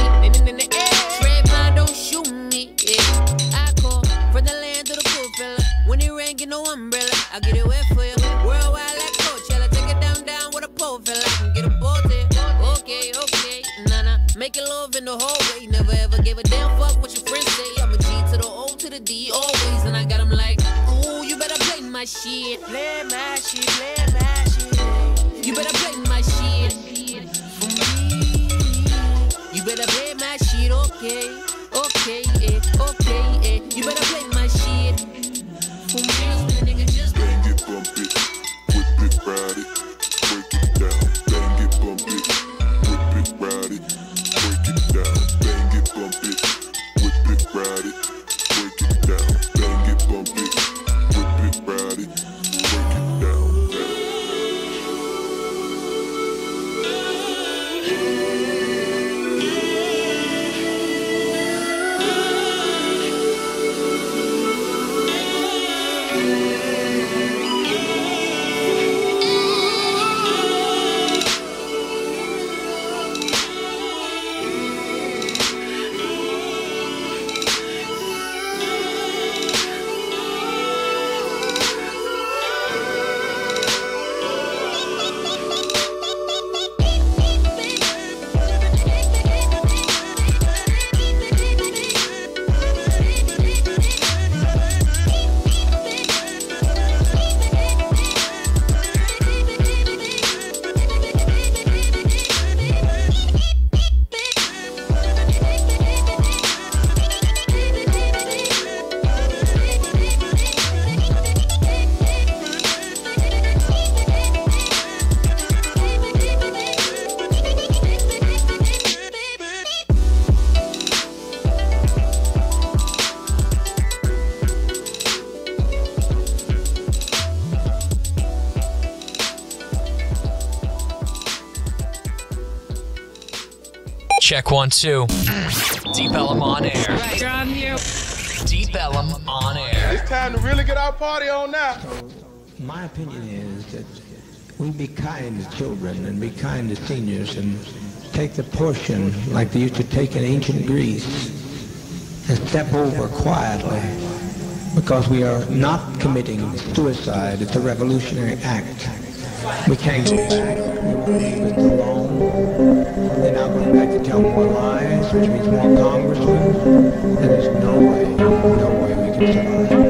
Tread mine, don't shoot me. Yeah. I call from the land of the poor fella. When it rain, get no umbrella. I get it wet for you. Worldwide like Coachella. Take it down with a pole fella. I can get a boat there. Okay, nah. Making love in the hallway. Never ever gave a damn fuck what your friends say. I'm a G to the O to the D always. And I got them like, ooh, you better play my shit. Play my shit, play my shit. You better play my shit. For me. You better play my shit, okay. You better play my shit. For me, nigga, just bang it, bump it, whip it, ride it, break it down. Bang it, bump it, whip it, ride it, break it down. Bang it, bump it, whip it, ride it, break it down. Bang it, bump it, whip it, ride it, break it down. Check 1, 2. Deep Ellum on air. Right on you. Deep Ellum on air. It's time to really get our party on now. My opinion is that we be kind to children and be kind to seniors and take the portion like they used to take in ancient Greece and step over quietly because we are not committing suicide. It's a revolutionary act. We can't go back. It's alone. They're now going back to tell more lies, which means more congressmen. And there's no way we can survive.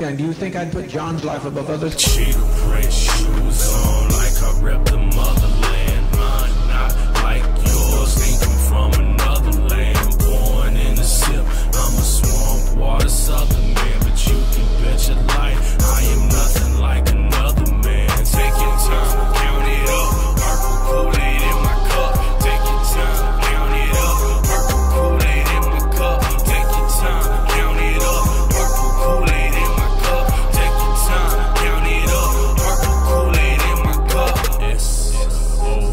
And do you think I'd put John's life above others? Cheetah print shoes on like I rep the motherland. Mine not like yours. Ain't come from another land. Born in a sip. I'm a swamp water southern man, but you can bet your life I am nothing like another man. Take your time, count it up. Purple Kool-Aid in my cup. Take your time, count it up. Purple Kool-Aid in my cup. Take your time, count it up. Purple Kool-Aid in my cup. Take your time, count it up. Purple Kool-Aid in my cup. S-O-L.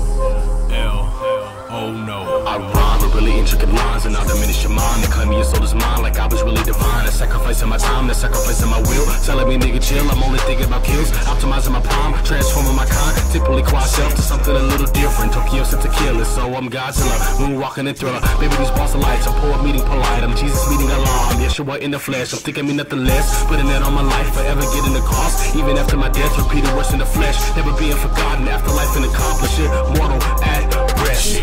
Oh no. I rhyme with really intricate lines and I'll diminish your mind. They claim your soul is mine like I was really divine. That's sacrificing my time, that's sacrificing my will. Telling me nigga chill, I'm only thinking about kills. Optimizing my palm, transforming my kind. Typically quiet self to something a little different. Tokyo set to kill it, so I'm Godzilla. Moonwalking and thriller. Baby these balls of lights, I'm poor meeting polite. I'm Jesus meeting Allah. I'm Yeshua in the flesh. I'm thinking me nothing less. Putting that on my life, forever getting the cost. Even after my death, repeated worse in the flesh. Never being forgotten, afterlife and accomplish it. Mortal at rest.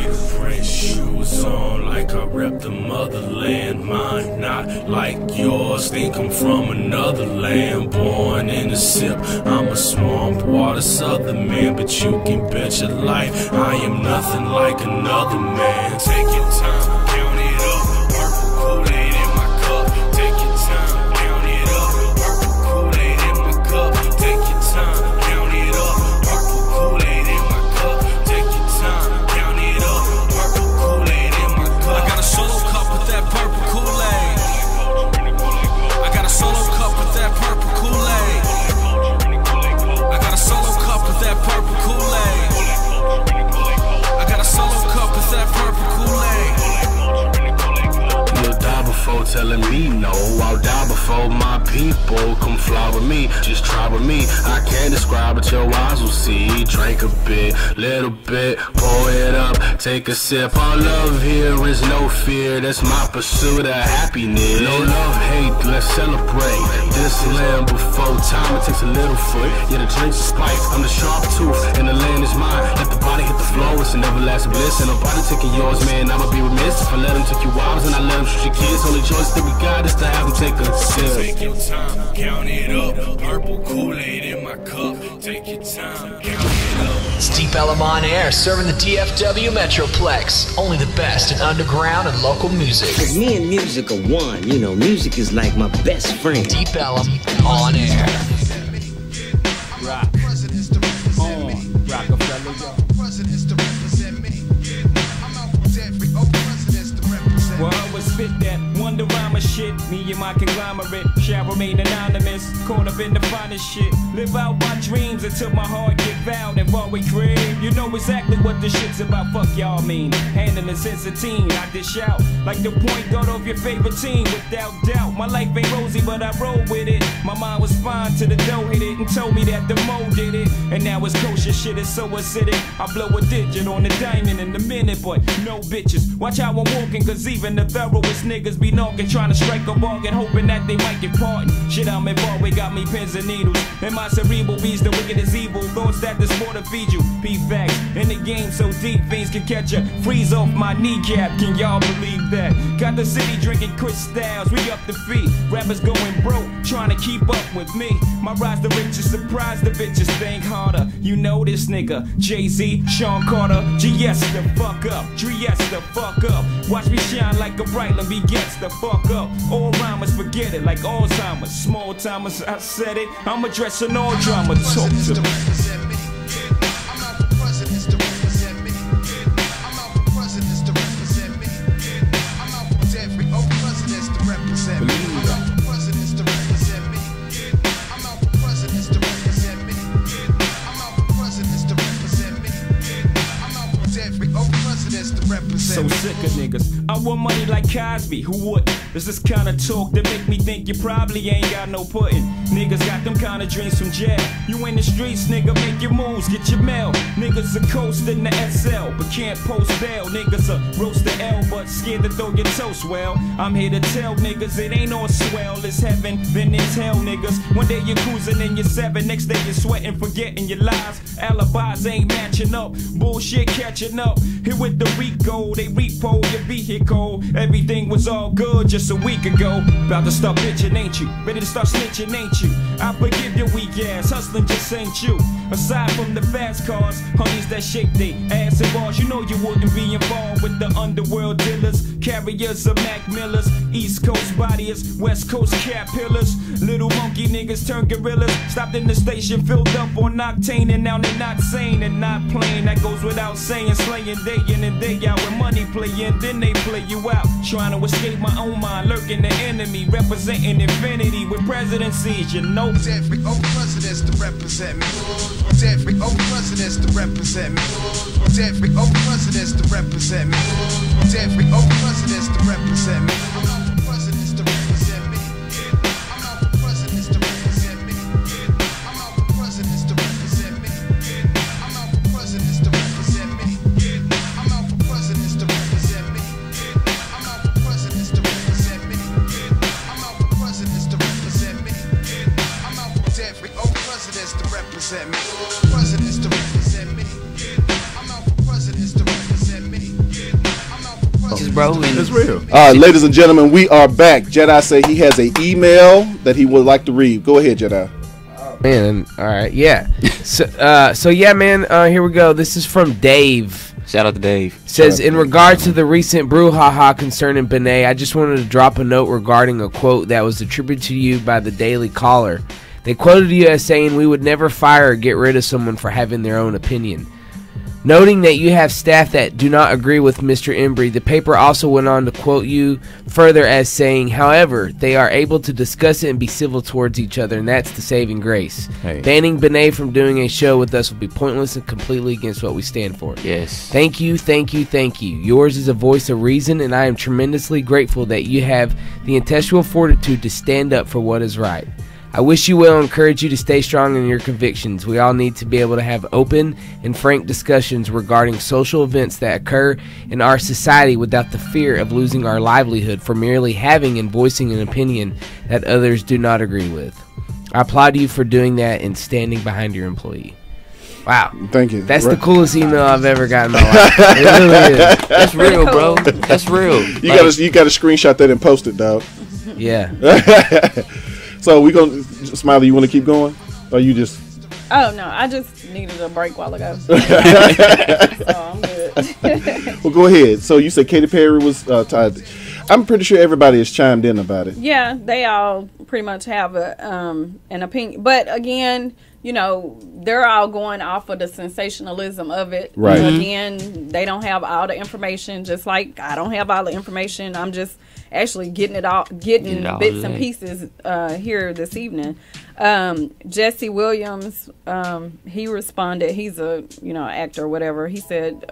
Shoes on like I rep the motherland. Mine not like yours. Think I'm from another land. Born in a sip. I'm a swamp water southern man, but you can bet your life I am nothing like another man. Take your time, count it up. Purple Kool-Aid in my cup. Take your time, count it up. Purple Kool-Aid in my cup. Take your time, count it up. Purple Kool-Aid in my cup. Take your time, count it up. Purple Kool-Aid in my cup. I got a solo cup with that purple Kool-Aid. I got a solo cup with that purple Kool-Aid. I got a solo cup with that purple Kool-Aid. I got a solo cup with that purple Kool-Aid. people, come fly with me, just try with me. I can't describe it, your eyes will see. Drink a bit, little bit, pour it up, take a sip. All love here is no fear, that's my pursuit of happiness. No love, hate, let's celebrate. This land before time, it takes a little foot. Yeah, the drinks are spiked, I'm the sharp tooth, and the land is mine. Let the body hit the floor, it's an everlasting bliss. And nobody taking yours, man, I'ma be remiss if I let them take your wives and I let them shoot your kids. Only choice that we got is to have them take a sip. Take your time, count it up. Purple Kool-Aid in my cup. Take your time, count it up. It's Deep Ellum on air, serving the DFW Metroplex. Only the best in underground and local music. Cause me and music are one, you know, music is like my best friend. Deep Ellum on air. Rock. On. Rockefeller, y'all. Well, I was spit that wonder rhymer shit. Me and my conglomerate shall remain anonymous. Caught up in the finest shit. Live out my dreams until my heart get vowed and fall with crib. You know exactly what the shit's about. Fuck y'all mean. Handling since a teen, I dish out like the point guard of your favorite team. Without doubt, my life ain't rosy, but I roll with it. My mind was fine till the dough hit it and told me that the mo did it. And now it's kosher shit is so acidic. I blow a digit on the diamond in a minute, but no bitches. Watch how I'm walking, cause even the thoroughest niggas be knocking, trying to strike a bargain, hoping that they might get pardoned. Shit, I'm involved, we got me pins and needles. And my cerebral beats, the wicked is evil. Thoughts that this more to feed you. P-facts, in the game so deep, things can catch ya. Freeze off my kneecap, can y'all believe that? Got the city drinking crystals, we up the feet. Rappers going broke, trying to keep up with me. My rise the riches, surprise the bitches, think harder. You know this nigga, Jay-Z, Sean Carter, GS the fuck up, Dries the fuck up. Watch me shine like a bright lamp, begets the fuck up. All rhymers forget it, like Alzheimer's. Small timers, I said it, I'm addressing all drama. Talk to me. So sick of niggas. I want money like Cosby, who would? There's this kind of talk that make me think you probably ain't got no pudding. Niggas got them kind of dreams from jail. You in the streets, nigga, make your moves, get your mail. Niggas are coasting the SL, but can't post bail. Niggas are roast the L, but scared to throw your toast. Well, I'm here to tell niggas it ain't all swell. It's heaven, then it's hell, niggas. One day you're cruising in your 7, next day you're sweating, forgetting your lies. Alibis ain't matching up, bullshit catching up. Here with the Rico, they repo your vehicle. Everything was all good just a week ago. About to start bitching, ain't you? Ready to start snitching, ain't you? I forgive your weak ass, hustling just ain't you. Aside from the fast cars, honeys that shake they ass and bars, you know you wouldn't be involved with the underworld dealers. Carriers of Mac Millers, East Coast bodiers, West Coast cap pillars. Little monkey niggas turn gorillas. Stopped in the station, filled up on octane, and now they're not sane and not playing. That goes without saying, slaying day in and day out. When money play in, then they play you out. Trying to escape my own mind, lurking the enemy, representing infinity with presidencies, you know. Every old president's to represent me. Every old president's to represent me. Every old president's to represent me. Every old president's to represent me. Presidents to represent me. I'm out for presidents to represent me. I'm out for presidents to represent me. I'm out for presidents to represent me. I'm out for presidents to represent me. I'm out for presidents to represent me. I'm out for presidents to represent me. I'm out for every old presidents to represent me. Presidents to represent me. I'm out for presidents to represent me. I'm out for presidents. Bro, it's real. All right, ladies and gentlemen, we are back. Jedi say he has an email that he would like to read. Go ahead, Jedi. Man, all right, yeah. So yeah, man. Here we go. This is from Dave. Shout out to Dave. Says, in regard to the recent brouhaha concerning Benet, I just wanted to drop a note regarding a quote that was attributed to you by the Daily Caller. They quoted you as saying we would never fire or get rid of someone for having their own opinion. Noting that you have staff that do not agree with Mr. Embry, the paper also went on to quote you further as saying, however, they are able to discuss it and be civil towards each other, and that's the saving grace. Hey. Banning Benet from doing a show with us will be pointless and completely against what we stand for. Yes. Thank you, thank you, thank you. Yours is a voice of reason, and I am tremendously grateful that you have the intellectual fortitude to stand up for what is right. I wish you well and encourage you to stay strong in your convictions. We all need to be able to have open and frank discussions regarding social events that occur in our society without the fear of losing our livelihood for merely having and voicing an opinion that others do not agree with. I applaud you for doing that and standing behind your employee. Wow. Thank you. That's the coolest email I've ever gotten in my life. It really is. That's real, bro. That's real. You gotta screenshot that and post it, dog. Yeah. So we gonna Smiley. You want to keep going, or you just? Oh no, I just needed a break while ago. So I'm good. Well, go ahead. So you said Katy Perry was tied. I'm pretty sure everybody has chimed in about it. Yeah, they all pretty much have an opinion, but again, you know, they're all going off of the sensationalism of it. Right. Again, they don't have all the information, just like I don't have all the information. I'm just actually getting bits and pieces here this evening. Jesse Williams, he responded. He's a actor or whatever. He said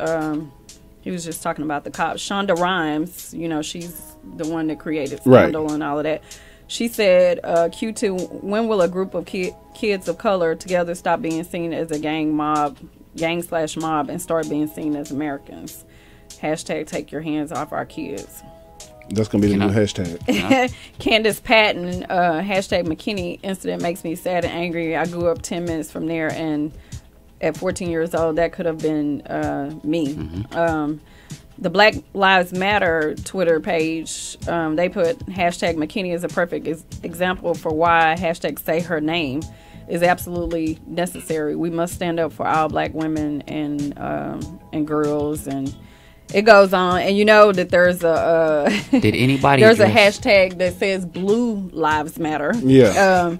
he was just talking about the cops. Shonda Rhimes, she's the one that created Scandal and all of that. She said, Q2, when will a group of kids of color together stop being seen as a gang/mob and start being seen as Americans? Hashtag take your hands off our kids. That's going to be the new hashtag. Candace Patton, hashtag McKinney incident makes me sad and angry. I grew up 10 minutes from there, and at 14 years old, that could have been me. Mm-hmm. The Black Lives Matter Twitter page, they put hashtag McKinney is a perfect example for why hashtag say her name is absolutely necessary. We must stand up for all black women and girls, and it goes on. And you know that there's a did anybody there's a hashtag that says Blue Lives Matter. Yeah.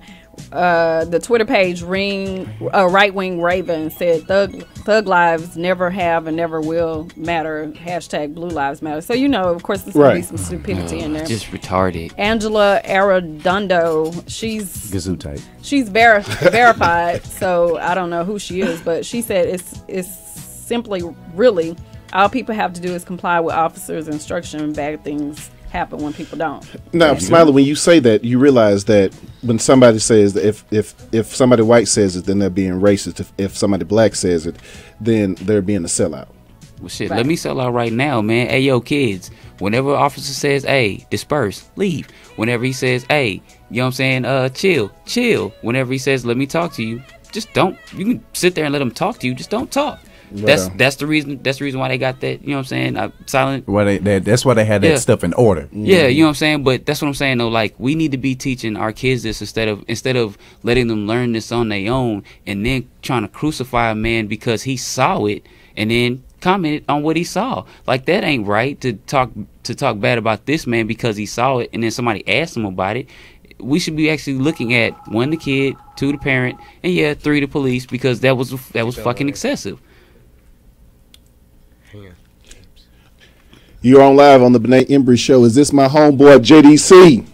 The Twitter page Right Wing Raven said thug lives never have and never will matter. Hashtag Blue Lives Matter. So of course there's gonna be some stupidity in there. Just retarded. Angela Arredondo, she's Gazoo type. She's verified, so I don't know who she is, but she said it's simply really all people have to do is comply with officers' instruction, and bad things happen when people don't. Now, Smiley, when you say that, you realize that when somebody says that if somebody white says it, then they're being racist. If somebody black says it, then they're being a sellout. Well, shit, let me sell out right now, man. Hey, yo, kids, whenever an officer says, hey, disperse, leave. Whenever he says, hey, you know what I'm saying, chill. Whenever he says, let me talk to you, just don't. You can sit there and let him talk to you, just don't talk. That's the reason why they got that, you know what I'm saying, silent. Well, that's why they had that stuff in order. Yeah, you know what I'm saying, but that's what I'm saying though, like we need to be teaching our kids this instead of letting them learn this on their own and then trying to crucify a man because he saw it and then commented on what he saw. Like that ain't right to talk bad about this man because he saw it and then somebody asked him about it. We should be actually looking at 1, the kid, 2, the parent, and 3, the police, because that was fucking excessive. You're on live on the Benét Embry Show. Is this my homeboy JDC?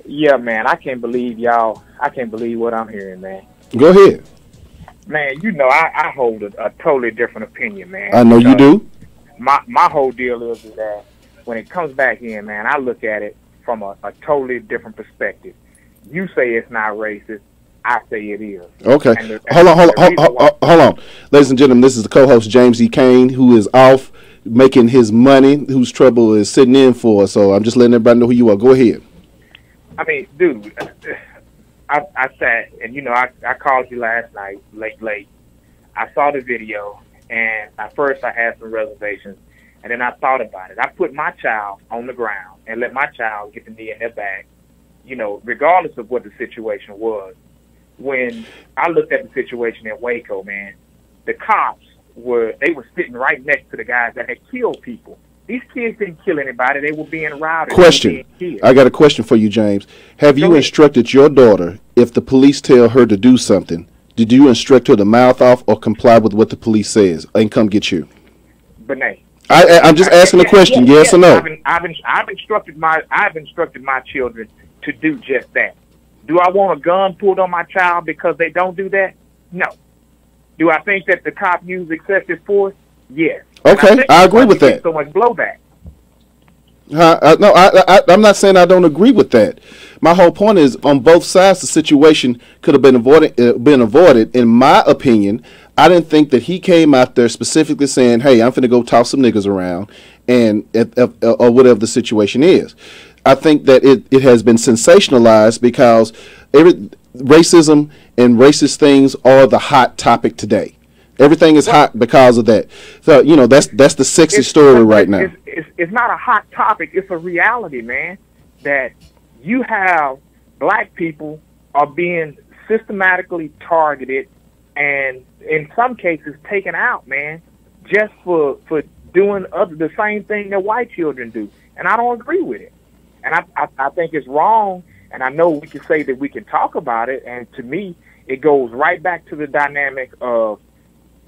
Yeah, man. I can't believe y'all. I can't believe what I'm hearing, man. Go ahead. Man, I hold a totally different opinion, man. I know you do. My whole deal is that when it comes back in, man, I look at it from a totally different perspective. You say it's not racist. I say it is. Okay. Hold on. Ladies and gentlemen, this is the co-host James E. Kane, who is off making his money, whose trouble is sitting in for. So I'm just letting everybody know who you are. Go ahead. I mean, dude, I sat and I called you last night late. I saw the video and at first I had some reservations and then I thought about it. I put my child on the ground and let my child get the knee in their back, regardless of what the situation was. When I looked at the situation in Waco, man, the cops were sitting right next to the guys that had killed people. These kids didn't kill anybody. They were being routed. Question. I got a question for you, James. Have you instructed your daughter, if the police tell her to do something, Did you instruct her to mouth off or comply with what the police says and come get you? Benet. I'm just asking a question. Yes or no? I've instructed my children to do just that. Do I want a gun pulled on my child because they don't do that? No. Do I think that the cop used excessive force? Yes. Okay, I agree with that. So much blowback. No, I'm not saying I don't agree with that. My whole point is, on both sides, the situation could have been avoided. In my opinion, I didn't think that he came out there specifically saying, "Hey, I'm finna go toss some niggas around," and or whatever the situation is. I think that it has been sensationalized because racism and racist things are the hot topic today. Everything is hot because of that. So that's the sexy story right now. It's not a hot topic. It's a reality, man. That you have black people are being systematically targeted and in some cases taken out, man, just for doing the same thing that white children do. And I don't agree with it. And I think it's wrong. And I know we can say that we can talk about it. And to me, it goes right back to the dynamic of,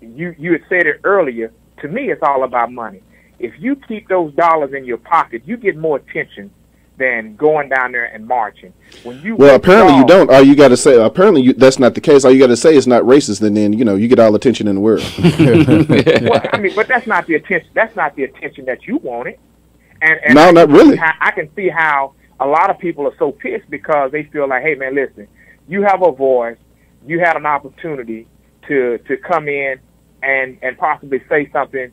you had said it earlier, to me it's all about money. If you keep those dollars in your pocket, you get more attention than going down there and marching. Well, apparently you don't. All you got to say, that's not the case. All you got to say is not racist, and then you get all the attention in the world. Well, I mean, but that's not the attention. That's not the attention that you wanted. And no, not really. I can see how a lot of people are so pissed because they feel like, hey, man, listen, you have a voice, you had an opportunity to come in and possibly say something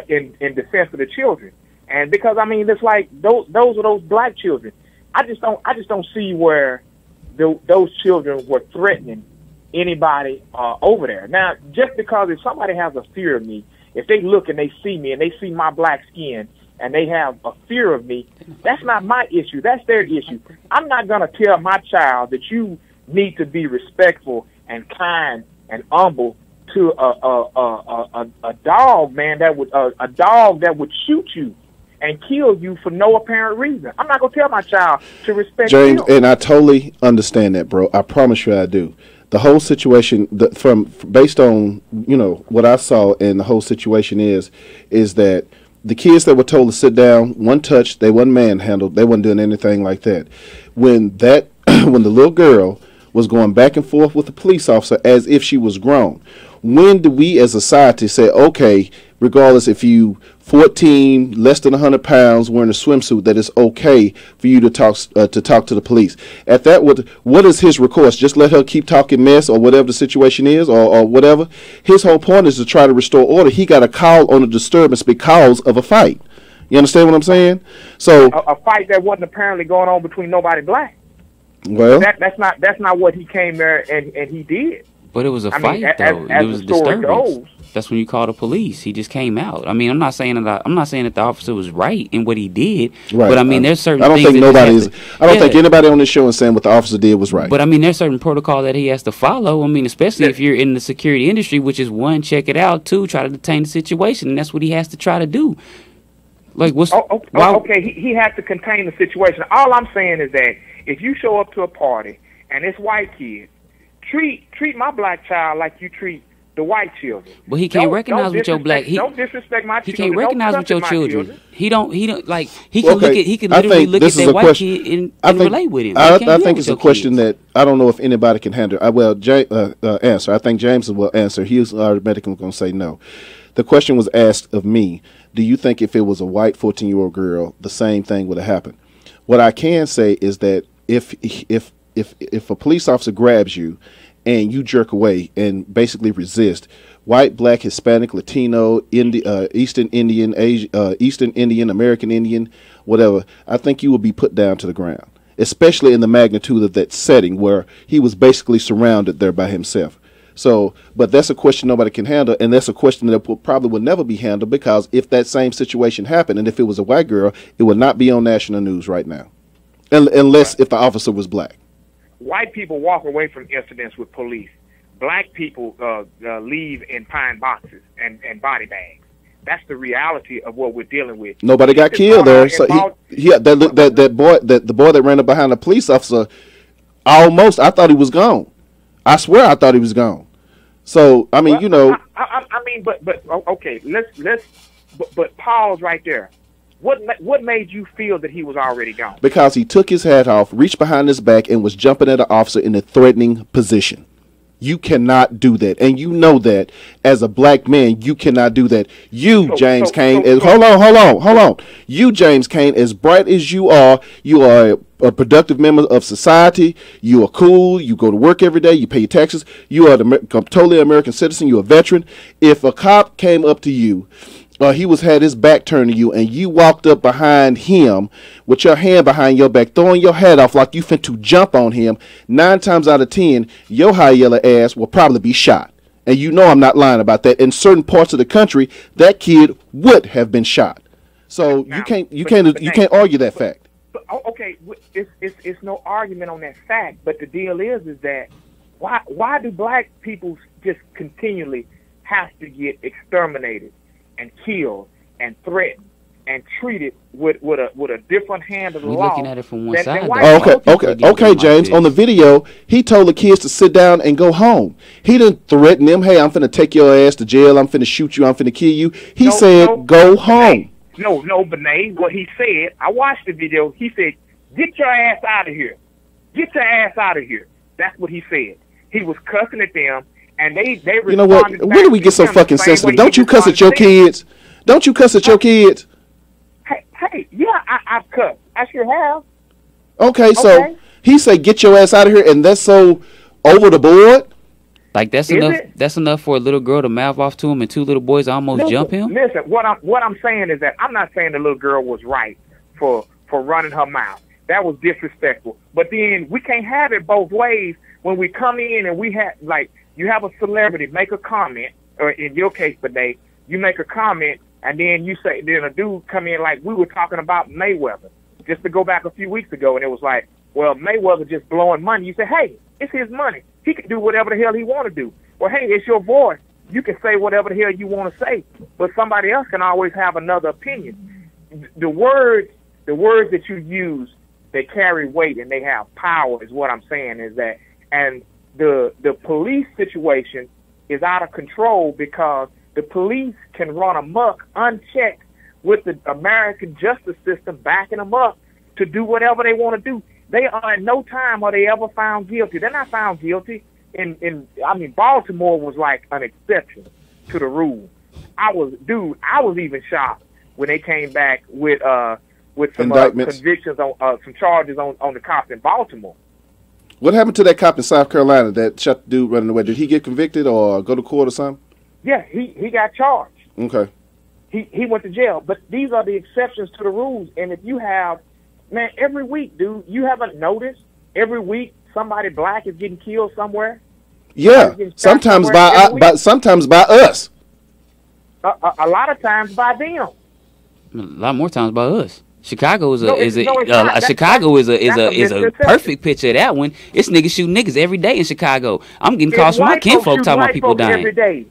in defense of the children. And because I mean, it's like those are those black children. I just don't see where those children were threatening anybody over there. Now, just because if somebody has a fear of me, if they look and they see me and they see my black skin and they have a fear of me, that's not my issue. That's their issue. I'm not gonna tell my child that you need to be respectful and kind and humble to a dog, man, a dog that would shoot you and kill you for no apparent reason. I'm not gonna tell my child to respect James, him. and I totally understand that, bro. I promise you, I do. The whole situation, based on what I saw, and the whole situation is that the kids that were told to sit down, one touch, they wasn't manhandled, they wasn't doing anything like that. When the little girl was going back and forth with the police officer as if she was grown, when do we as a society say, okay, regardless if you 14, less than 100 pounds, wearing a swimsuit, that it's okay for you to talk to the police? At that, what is his recourse? Just let her keep talking mess or whatever the situation is, or whatever. His whole point is to try to restore order. He got a call on a disturbance because of a fight. You understand what I'm saying? So a fight that wasn't apparently going on between nobody black. Well, that's not what he came there and he did. But it was a fight, though. It was a disturbance. That's when you call the police. He just came out. I mean, I'm not saying that the officer was right in what he did. Right. But I mean, there's certain. I don't things think anybody on this show is saying what the officer did was right. But I mean, there's certain protocol that he has to follow. I mean, especially if you're in the security industry, which is one, check it out, two, try to detain the situation, and that's what he has to try to do. Like, okay, he has to contain the situation. All I'm saying is that if you show up to a party and it's white kids, treat my black child like you treat the white children. But he can't recognize with your black. Don't disrespect my children. He can't recognize with your children. He can like he can okay. look at. He can literally look at that white kid and relate with him. I think it's a question that I don't know if anybody can handle. Answer. I think James will answer. He's automatically going to say no. The question was asked of me. Do you think if it was a white 14-year-old girl, the same thing would have happened? What I can say is that if a police officer grabs you and you jerk away and basically resist, white, black, Hispanic, Latino, Eastern Indian, Eastern Indian, American Indian, whatever, I think you will be put down to the ground, especially in the magnitude of that setting where he was basically surrounded there by himself. So, but that's a question nobody can handle, and that's a question that probably would never be handled, because if that same situation happened, and if it was a white girl, it would not be on national news right now, unless if the officer was black. White people walk away from incidents with police. Black people leave in pine boxes and body bags. That's the reality of what we're dealing with. Nobody got killed there. So the boy that ran up behind the police officer, I thought he was gone. I swear I thought he was gone. So I mean, I mean, but okay, but pause right there. What made you feel that he was already gone? Because he took his hat off, reached behind his back, and was jumping at an officer in a threatening position. You cannot do that, and you know that as a black man, you cannot do that. You, James Cain, hold on. You, James Cain, as bright as you are a productive member of society. You are cool. You go to work every day. You pay your taxes. You are totally American citizen. You're a veteran. If a cop came up to you, he had his back turned to you, and you walked up behind him with your hand behind your back, throwing your hat off like you finna to jump on him, 9 times out of 10, your high yellow ass will probably be shot. And you know I'm not lying about that. In certain parts of the country, that kid would have been shot. So now, you can't argue that fact. Okay, it's no argument on that fact. But the deal is that why do black people just continually have to get exterminated and killed and threatened and treated with a different hand of the law? We're looking at it from one side. Okay, James. On the video, he told the kids to sit down and go home. He didn't threaten them. Hey, I'm finna take your ass to jail. I'm finna shoot you. I'm finna kill you. He said, go home. No, Benet. What he said, I watched the video. He said, get your ass out of here. Get your ass out of here. That's what he said. He was cussing at them. And they you know what? When do we get so fucking sensitive? Don't you cuss at your kids? Don't you cuss at your kids? Hey, yeah, I've cussed. I sure have. Okay, so he said, "Get your ass out of here," and that's so over the board. Like that's enough. That's enough for a little girl to mouth off to him, and 2 little boys almost jump him. Listen, what I'm saying is that I'm not saying the little girl was right for running her mouth. That was disrespectful. But then we can't have it both ways. When we come in and we have you have a celebrity make a comment, or in your case today, you make a comment, and then then a dude come in like we were talking about Mayweather, just to go back a few weeks ago, and it was like, well, Mayweather just blowing money. You say, hey, it's his money. He can do whatever the hell he want to do. Well, hey, it's your voice. You can say whatever the hell you want to say, but somebody else can always have another opinion. The words that you use, they carry weight and they have power, is what I'm saying is that. And the police situation is out of control because the police can run amok unchecked with the American justice system backing them up to do whatever they want to do. They are in no time are they ever found guilty. They're not found guilty. Baltimore was like an exception to the rule. I was even shocked when they came back with some convictions on some charges on the cops in Baltimore. What happened to that cop in South Carolina that shot the dude running away? Did he get convicted or go to court or something? Yeah, he got charged. Okay. He went to jail. But these are the exceptions to the rules. And if you have, man, every week, dude, you haven't noticed every week somebody black is getting killed somewhere? Yeah, sometimes by us. A lot of times by them. A lot more times by us. Chicago is a perfect picture of that one. It's niggas shooting niggas every day in Chicago. I'm getting calls from my kinfolk talking about people dying. Every day.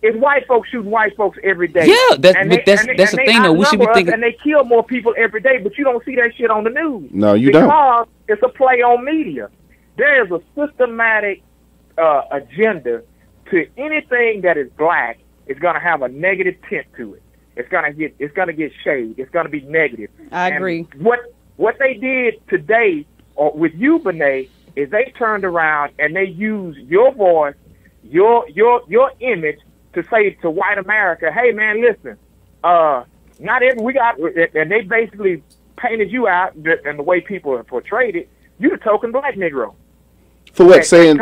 It's white folks shooting white folks every day. Yeah, that's the thing though. We should be thinking. And they kill more people every day, but you don't see that shit on the news. No, you don't. Because it's a play on media. There is a systematic agenda to anything that is black. Is going to have a negative tint to it. It's gonna get shade. It's gonna be negative. I agree. What they did today, or with you, Benet, is they turned around and they used your voice, your image to say to white America, hey man, listen, and they basically painted you out and the way people portrayed it. You the token black Negro. For what? Saying,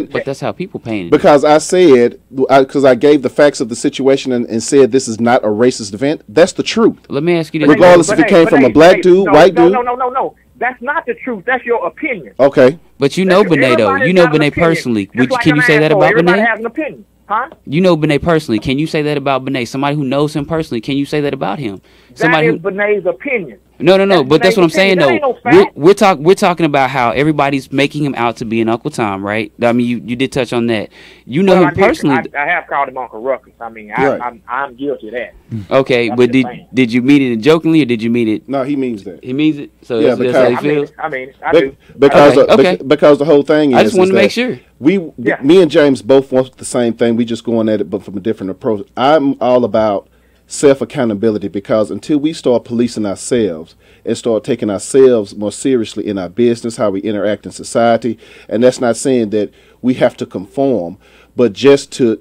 but that's how people paint it. Because I said, because I gave the facts of the situation and said this is not a racist event. That's the truth. Let me ask you this. Regardless if it came from a black dude, white dude. No. That's not the truth. That's your opinion. Okay. But you know Benet, though. You know Benet personally. Can you say that about Benet? Everybody has an opinion. Huh? You know Benet personally. Can you say that about Benet? Somebody who knows him personally. Can you say that about him? That is Benet's opinion. No. But that's what I'm saying, that ain't though. no fact. We're talking about how everybody's making him out to be an Uncle Tom, right? I mean, you did touch on that. You know him personally. I have called him Uncle Ruckus. I mean, Right. I'm guilty of that. Okay, I'm but just saying. did you mean it jokingly or did you mean it? No, he means that. He means it. So Yeah, that's how he I feels. do. Because Okay. because the whole thing is. I just wanted is to make that sure. Me and James both want the same thing. We just going at it, but from a different approach. I'm all about self accountability, because until we start policing ourselves and start taking ourselves more seriously in our business, how we interact in society, and that's not saying that we have to conform, but just to,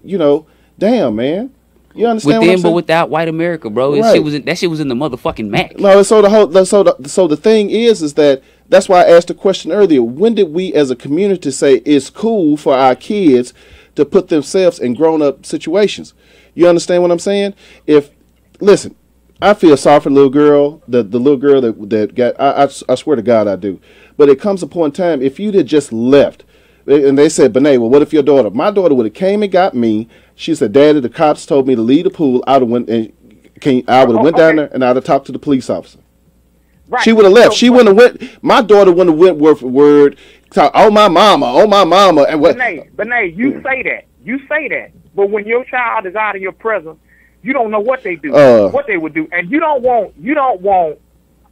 damn, man. You understand what I'm saying? But without white America, bro, Right. that shit was in the motherfucking Mac. No, so the thing is that that's why I asked the question earlier. When did we as a community say it's cool for our kids to put themselves in grown up situations? You understand what I'm saying? Listen, I feel sorry for the little girl, the little girl that got. I swear to God I do. But it comes a point in time, if you'd have just left, and they said, Benet, well, what if your daughter? My daughter would have came and got me. She said, Daddy, the cops told me to leave the pool. I would have went down there and I'd have talked to the police officer. Right. She would have left. She wouldn't have went. My daughter wouldn't have went word for word. Talk, oh my mama, and what? Benet, you say that. But when your child is out of your presence, you don't know what they do, what they would do, and you don't want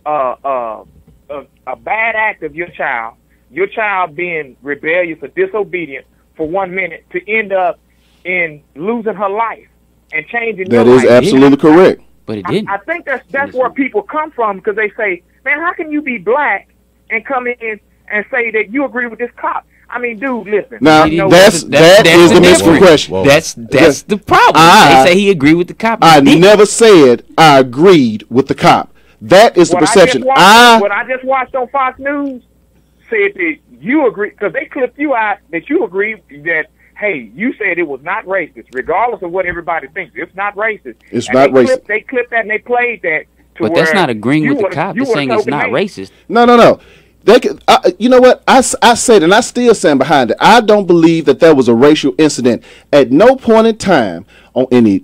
a bad act of your child being rebellious or disobedient for 1 minute to end up in losing her life and changing your life. That is absolutely correct. But it didn't. I think that's where people come from, because they say, man, how can you be black and come in and say that you agree with this cop? I mean, dude, listen. Now that is the misconception. That's the problem. They say he agreed with the cop. I never said I agreed with the cop. That is the perception. What I just watched on Fox News said that you agree, because they clipped you out that you agreed that, hey, you said it was not racist, regardless of what everybody thinks. It's not racist. It's not racist. They clipped that and they played that. But that's not agreeing with the cop. It's saying it's not racist. No. You know what? I said, and I still stand behind it. I don't believe that there was a racial incident at no point in time on any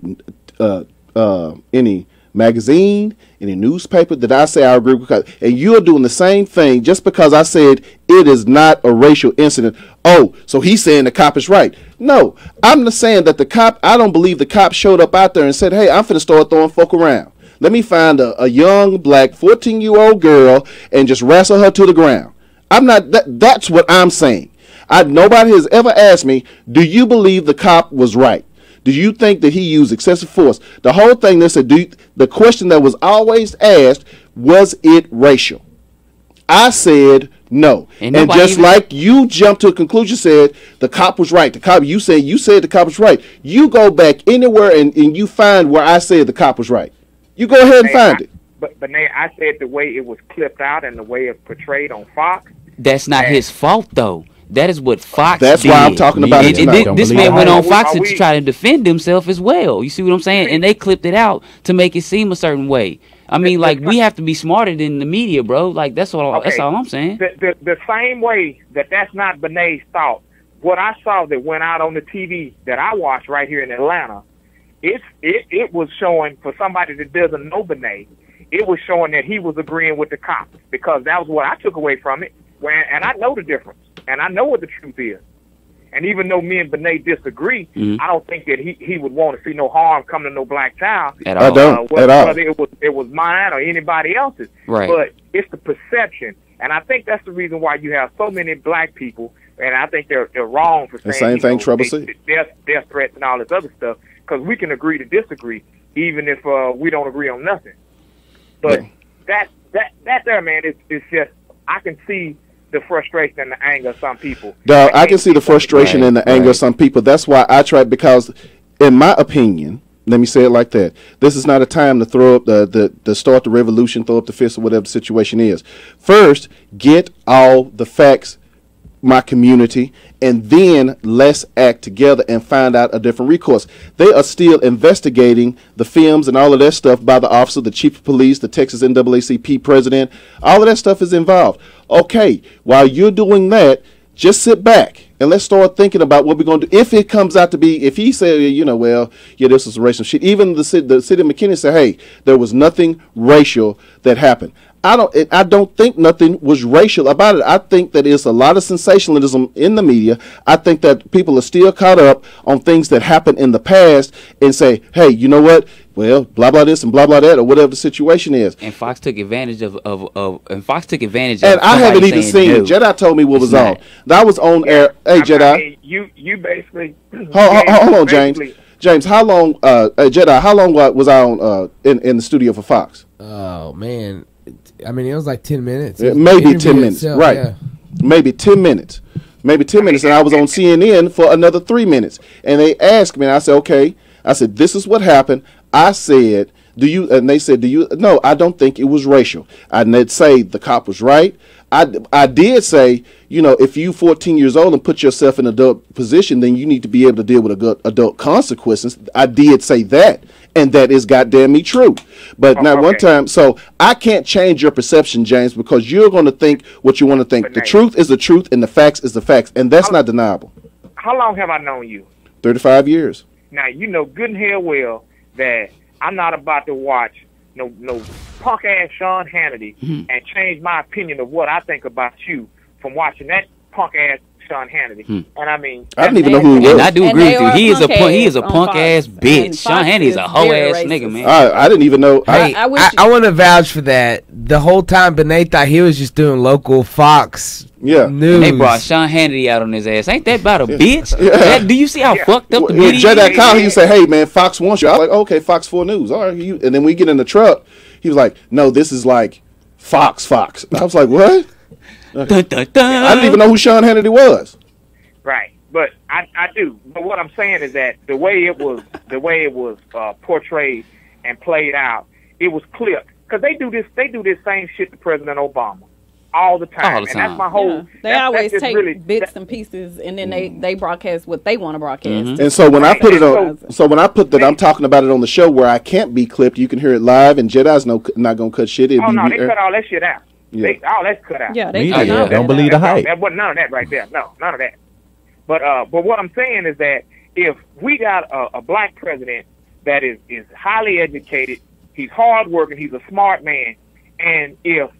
magazine, any newspaper that I say I agree with. And you're doing the same thing just because I said it is not a racial incident. Oh, so he's saying the cop is right. No, I'm just saying that the cop, I don't believe the cop showed up out there and said, hey, I'm finna start throwing folk around. Let me find a young black 14-year-old girl and just wrestle her to the ground. That's what I'm saying. Nobody has ever asked me, do you believe the cop was right? Do you think that he used excessive force? The whole thing, the question that was always asked, was it racial? I said no. And just like you jumped to a conclusion, said the cop was right. You said the cop was right. You go back anywhere and you find where I said the cop was right. You go ahead and find it. But I said the way it was clipped out and the way it portrayed on Fox. That's not his fault, though. That is what Fox That's did. why I'm talking about it tonight. And this man went on Fox to try to defend himself as well. You see what I'm saying? And they clipped it out to make it seem a certain way. I mean, like, we have to be smarter than the media, bro. Like, that's all I'm saying. The same way that's not Benet's thought. What I saw that went out on the TV that I watched right here in Atlanta, it was showing, for somebody that doesn't know Benet, it was showing that he was agreeing with the cops, because that was what I took away from it. And I know the difference, and I know what the truth is. And even though me and Benet disagree, I don't think that he would want to see no harm come to no black child. At all. I don't. Whether it was mine or anybody else's. Right. But it's the perception. And I think that's the reason why you have so many black people, and I think they're wrong for saying the same thing Trouble C. Death threats and all this other stuff, because we can agree to disagree, even if we don't agree on nothing. But that there, man, it's just, I can see the frustration and the anger of some people. I can see the frustration and the anger of some people. That's why I try, because in my opinion, let me say it like that, this is not a time to throw up the start the revolution, throw up the fist, or whatever the situation is. First, get all the facts, my community, and then let's act together and find out a different recourse. They are still investigating the films and all of that stuff by the officer, the chief of police, the Texas NAACP president. All of that stuff is involved. Okay, while you're doing that, just sit back and let's start thinking about what we're going to do. If it comes out to be, if he said, this is racial shit, even the city of McKinney said, hey, there was nothing racial that happened. I don't think nothing was racial about it. I think that it's a lot of sensationalism in the media. I think that people are still caught up on things that happened in the past and say, hey, you know what? Well, blah blah this and blah blah that, or whatever the situation is. And Fox took advantage of Fox took advantage And of I haven't even seen no. it. Jedi told me what was on. That was on air. Hey, Jedi. I mean, you basically Hold on, James. James, how long? Jedi, how long was I on in the studio for Fox? Oh man, I mean it was like 10 minutes. Maybe 10 minutes, itself, right? Yeah. Maybe 10 minutes. Maybe 10 minutes, and I was on CNN for another 3 minutes. And they asked me, and I said, okay. I said, this is what happened. I said, do you? And they said, do you? No, I don't think it was racial. I didn't say the cop was right. I did say, you know, if you 14 years old and put yourself in an adult position, then you need to be able to deal with adult consequences. I did say that, and that is goddamn me true. But not one time. So I can't change your perception, James, because you're going to think what you want to think. The truth is the truth, and the facts is the facts, and that's not deniable. How long have I known you? 35 years. Now, you know good and hell well that I'm not about to watch no punk ass Sean Hannity and change my opinion of what I think about you from watching that punk ass Sean Hannity. And I mean, I didn't even know who he was. And I do agree with you. He is a punk ass bitch. Sean Hannity is a hoe ass nigga, man. I didn't even know. Hey, I want to vouch for that. The whole time Benet thought he was just doing local Fox news. And they brought Sean Hannity out on his ass. Ain't that about a bitch? Do you see how fucked up the When media Jedi is? called, he said, hey, man, Fox wants you. I was like, okay, Fox 4 News. All right. And then we get in the truck. He was like, no, this is like Fox. And I was like, what? Dun, dun, dun. I didn't even know who Sean Hannity was. right. But I do. But what I'm saying is that the way it was portrayed and played out, it was clipped. Because they do this same shit to President Obama all the time. And that's my whole. They always take bits and pieces, and then they broadcast what they want to broadcast. And so when I put it on, so when I put that I'm talking about it on the show where I can't be clipped, you can hear it live, and Jedi's not gonna cut shit. They cut all that shit out. Yeah. All that's cut out. Yeah, they don't believe the hype. That wasn't none of that right there. No, none of that. But what I'm saying is that if we got a black president that is highly educated, he's hardworking, he's a smart man, and if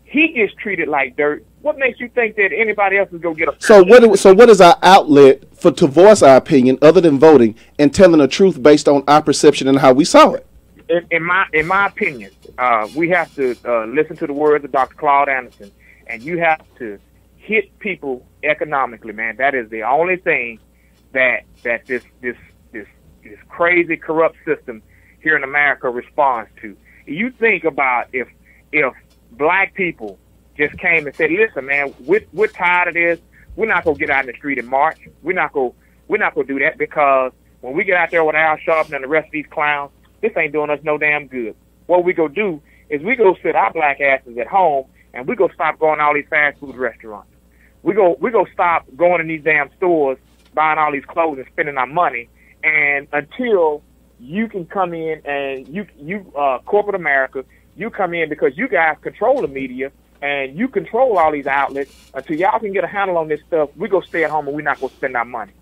he gets treated like dirt, what makes you think that anybody else is gonna get a? So what is our outlet to voice our opinion other than voting and telling the truth based on our perception and how we saw it? In my opinion, we have to listen to the words of Dr. Claude Anderson, and you have to hit people economically, man. That is the only thing that this crazy corrupt system here in America responds to. You think about if black people just came and said, "Listen, man, we're tired of this. We're not gonna get out in the street and march. We're not gonna do that because when we get out there with Al Sharpton and the rest of these clowns, this ain't doing us no damn good. What we go do is we go sit our black asses at home and we go stop going to all these fast food restaurants. We go stop going in these damn stores, buying all these clothes and spending our money. And until you can come in and you corporate America, you come in because you guys control the media and you control all these outlets. Until y'all can get a handle on this stuff, we go stay at home and we're not going to spend our money.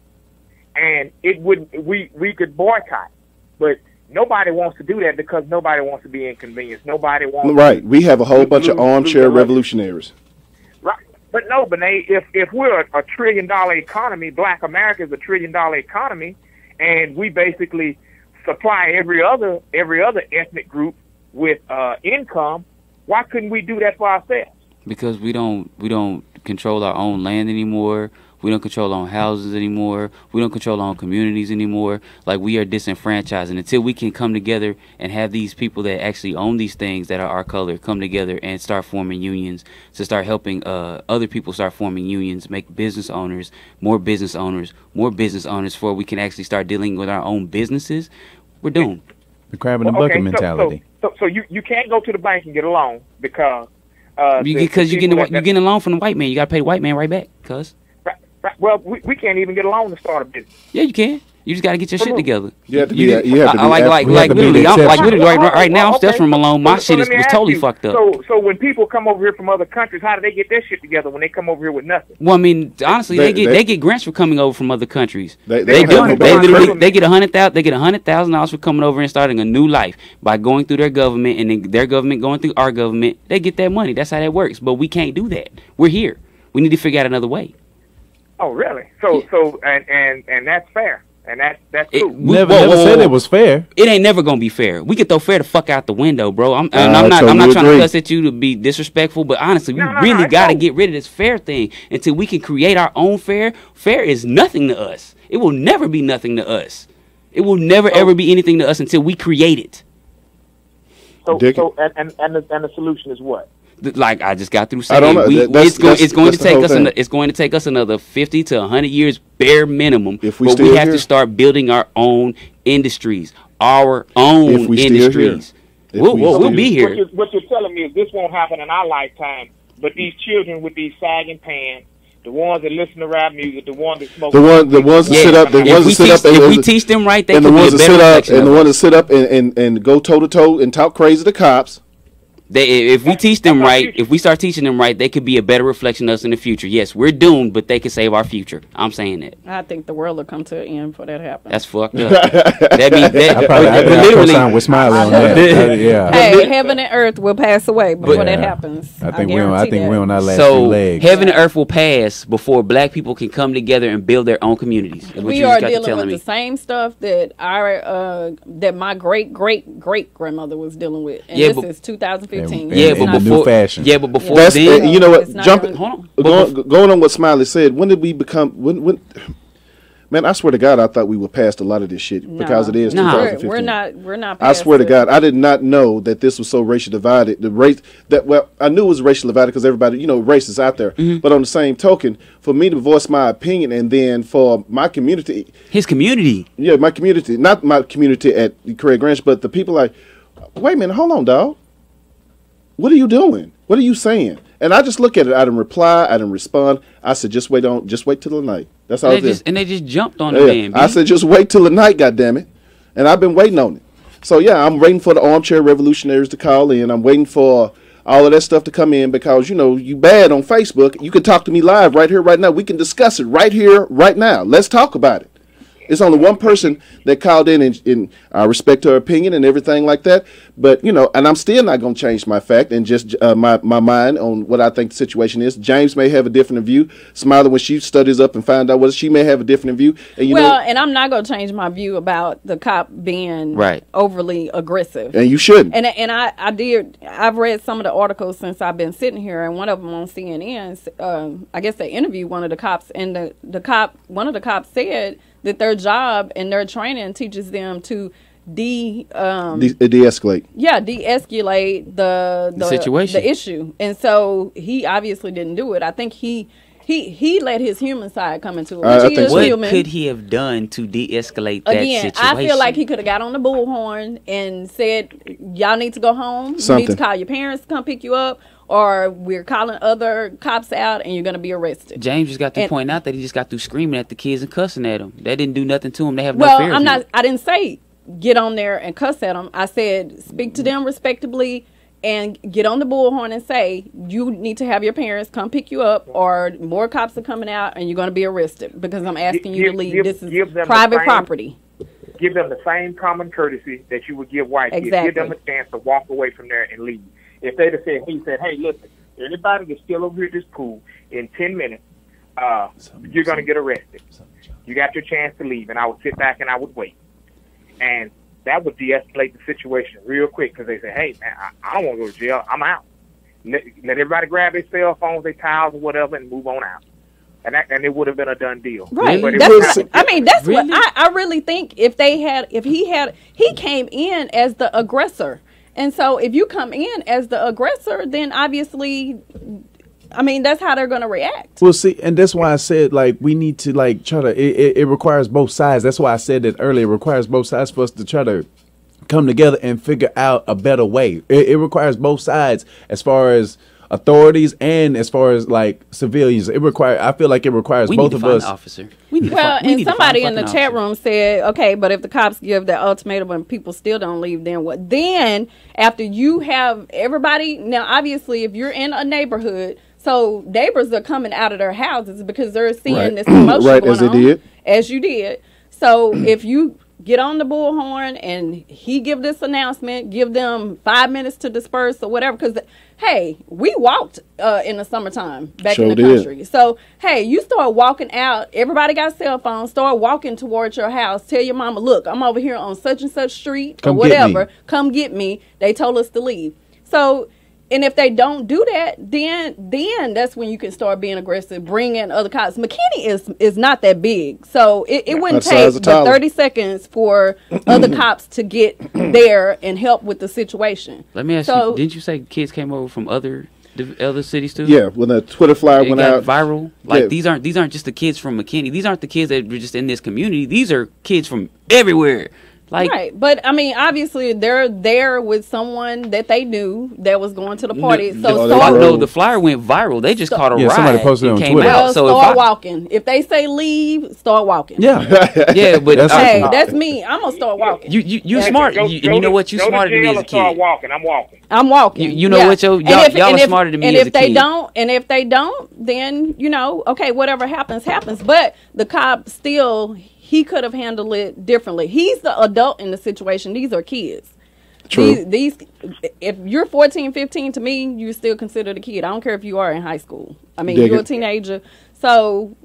And we could boycott, but nobody wants to do that because nobody wants to be inconvenienced. Nobody wants. Right. We have a whole bunch of armchair revolutionaries. Right. But no, Benet, if we're a $1 trillion economy, Black America is a $1 trillion economy, and we basically supply every other ethnic group with income, why couldn't we do that for ourselves? Because we don't control our own land anymore. We don't control our own houses anymore. We don't control our own communities anymore. Like, we are disenfranchised. And until we can come together and have these people that actually own these things that are our color come together and start forming unions, to start helping other people start forming unions, make business owners, more business owners before we can actually start dealing with our own businesses, we're doomed. The crab in the bucket mentality. So you can't go to the bank and get a loan because you're getting a loan from the white man. You got to pay the white man right back, cuz. Right. Well, we can't even get a loan to start a business. Yeah, you can. You just got to get your shit together. You have to be. Like literally, right now, I'm still from Malone. My shit was totally fucked up. So when people come over here from other countries, how do they get their shit together when they come over here with nothing? Well, I mean, honestly, they get grants for coming over from other countries. They get $100,000 for coming over and starting a new life by going through their government, and then their government going through our government. They get that money. That's how that works. But we can't do that. We're here. We need to figure out another way. Oh, really? So that's fair. And that's cool. Never said it was fair. It ain't never gonna be fair. We could throw fair the fuck out the window, bro. I'm not trying to cuss at you to be disrespectful, but honestly, we really gotta get rid of this fair thing until we can create our own fair. Fair is nothing to us. It will never be nothing to us. It will never ever be anything to us until we create it. So the solution is what? Like I just got through saying, it's going to take us another 50 to 100 years bare minimum. But we have to start building our own industries, our own industries. We'll be here. What you're telling me is this won't happen in our lifetime. But these children with these sagging pants, the ones that listen to rap music, the ones that smoke, the ones that sit up, if we teach them right, they can be a better reflection. And the ones that sit up and go toe to toe and talk crazy to cops. If we teach them right, if we start teaching them right, they could be a better reflection of us in the future. Yes, we're doomed, but they could save our future. I'm saying that. I think the world will come to an end for that to happen. That's fucked up. That means that literally with Smiley on that. Yeah. Hey, heaven and earth will pass away before that happens. I think we're on our last few legs. Heaven and earth will pass before black people can come together and build their own communities. We are dealing with the same stuff that that my great grandmother was dealing with, and this is 2015. New fashion. Yeah, but before that's then, you know what? Going on what Smiley said. When did we become? When? Man, I swear to God, I thought we were past a lot of this shit because it is 2015. We're not. I swear to God, I did not know that this was so racially divided. I knew it was racially divided because everybody, race is out there. Mm-hmm. But on the same token, for me to voice my opinion, and then for my community, his community, my community, not my community at Craig Ranch, but the people like, wait a minute, hold on, dog. What are you doing? What are you saying? And I just look at it. I didn't reply. I didn't respond. I said, just wait till the night. That's all. And they just jumped on the man. I said, just wait till the night, goddammit. And I've been waiting on it. So yeah, I'm waiting for the armchair revolutionaries to call in. I'm waiting for all of that stuff to come in because you bad on Facebook. You can talk to me live right here, right now. We can discuss it right here, right now. Let's talk about it. It's only one person that called in, and I respect her opinion and everything like that. But, and I'm still not going to change my fact and just my mind on what I think the situation is. James may have a different view. Smiley, when she studies up and finds out what she may have a different view. And and I'm not going to change my view about the cop being overly aggressive. And you shouldn't. And I've read some of the articles since I've been sitting here, and one of them on CNN, I guess they interviewed one of the cops, and one of the cops said that their job and their training teaches them to de-escalate. Yeah, de-escalate the situation, the issue. And so he obviously didn't do it. I think he let his human side come into it. What could he have done to de-escalate that situation? I feel like he could have got on the bullhorn and said, y'all need to go home. You need to call your parents to come pick you up, or we're calling other cops out and you're going to be arrested. James just got to point out that he just got through screaming at the kids and cussing at them. That didn't do nothing to him. They have no fear. I didn't say get on there and cuss at them. I said speak to them respectably and get on the bullhorn and say you need to have your parents come pick you up, or more cops are coming out and you're going to be arrested because I'm asking you to leave. This is private property. Give them the same common courtesy that you would give white kids. Give them a chance to walk away from there and leave. If they'd have said, hey, listen, anybody that's still over here at this pool in 10 minutes, you're going to get arrested. You got your chance to leave. And I would sit back and I would wait. And that would de-escalate the situation real quick because they say, hey, man, I don't want to go to jail. I'm out. Let everybody grab their cell phones, their towels, or whatever, and move on out. And it would have been a done deal. Right. But that's really? What I really think. If he came in as the aggressor. And so if you come in as the aggressor, then obviously, that's how they're going to react. Well, see, and that's why I said, we need to, try to, it requires both sides. That's why I said that earlier. It requires both sides for us to try to come together and figure out a better way. It requires both sides as far as authorities and as far as like civilians. I feel like it requires both of us. Officer. And somebody in the chat room said, okay, but if the cops give that ultimatum and people still don't leave, then what? Then after you have everybody, now obviously if you're in a neighborhood, so neighbors are coming out of their houses because they're seeing this commotion right, going as they on, did. as you did. So if you get on the bullhorn and he give this announcement, give them 5 minutes to disperse or whatever, because hey, we walked in the summertime back in the country. So hey, you start walking out, everybody got cell phones, start walking towards your house, tell your mama, look, I'm over here on such and such street or whatever, come get me. They told us to leave. So, and if they don't do that, then that's when you can start being aggressive, bring in other cops. McKinney is not that big, so it wouldn't take but 30 seconds for other cops to get there and help with the situation. Let me ask you, didn't you say kids came over from other cities too? Yeah, when the Twitter flyer went out viral. Like these aren't just the kids from McKinney. These aren't the kids that were just in this community. These are kids from everywhere. Like, right, but I mean, obviously they're there with someone that they knew that was going to the party. The flyer went viral. They just caught a ride. Somebody posted it on Twitter. Well, so start walking. If they say leave, start walking. Yeah, yeah, but that's me. I'm gonna start walking. You smart. You know what? You smarter than me as a kid. Start walking. I'm walking. You know what? Y'all are smarter than me as a kid. And if they don't, then okay, whatever happens. But the cop still. He could have handled it differently. He's the adult in the situation. These are kids. True. These if you're 14, 15, to me, you're still considered a kid. I don't care if you are in high school. I mean, you're a teenager. So,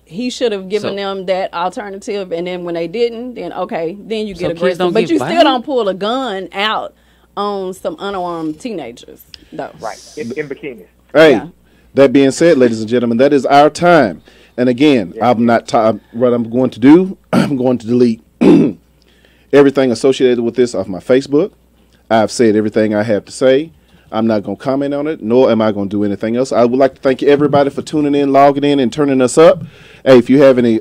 he should have given them that alternative. And then when they didn't, then then you get aggressive. But you still don't pull a gun out on some unarmed teenagers, though. Right. In bikinis. Hey, that being said, ladies and gentlemen, that is our time. And again, I'm not what I'm going to do. I'm going to delete everything associated with this off my Facebook. I've said everything I have to say. I'm not going to comment on it, nor am I going to do anything else. I would like to thank everybody for tuning in, logging in, and turning us up. Hey, if you have any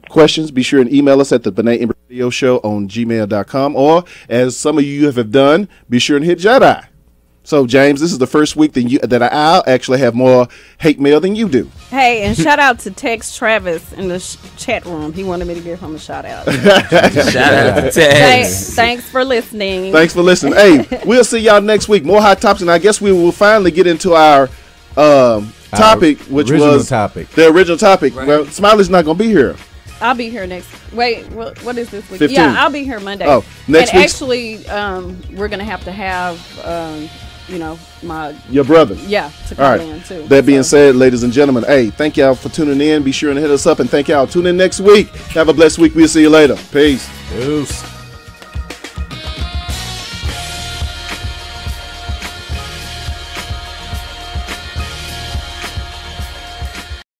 questions, be sure and email us at the Benét Embry Radio Show on gmail.com, or as some of you have done, be sure and hit Jedi. So, James, this is the first week that I'll actually have more hate mail than you do. Hey, and shout out to Tex Travis in the chat room. He wanted me to give him a shout out. Shout out to Tex. Thanks for listening. Thanks for listening. Hey, we'll see y'all next week. More hot topics, and I guess we will finally get into our topic, which was the original topic. Right. Well, Smiley's not going to be here. I'll be here next. Wait, what is this week? 15. Yeah, I'll be here Monday. Oh, next week. Actually, we're gonna have to have your brother. Yeah, to come in too. That being said, ladies and gentlemen, hey, thank y'all for tuning in. Be sure and hit us up, and thank y'all. Tune in next week. Have a blessed week. We'll see you later. Peace. Peace.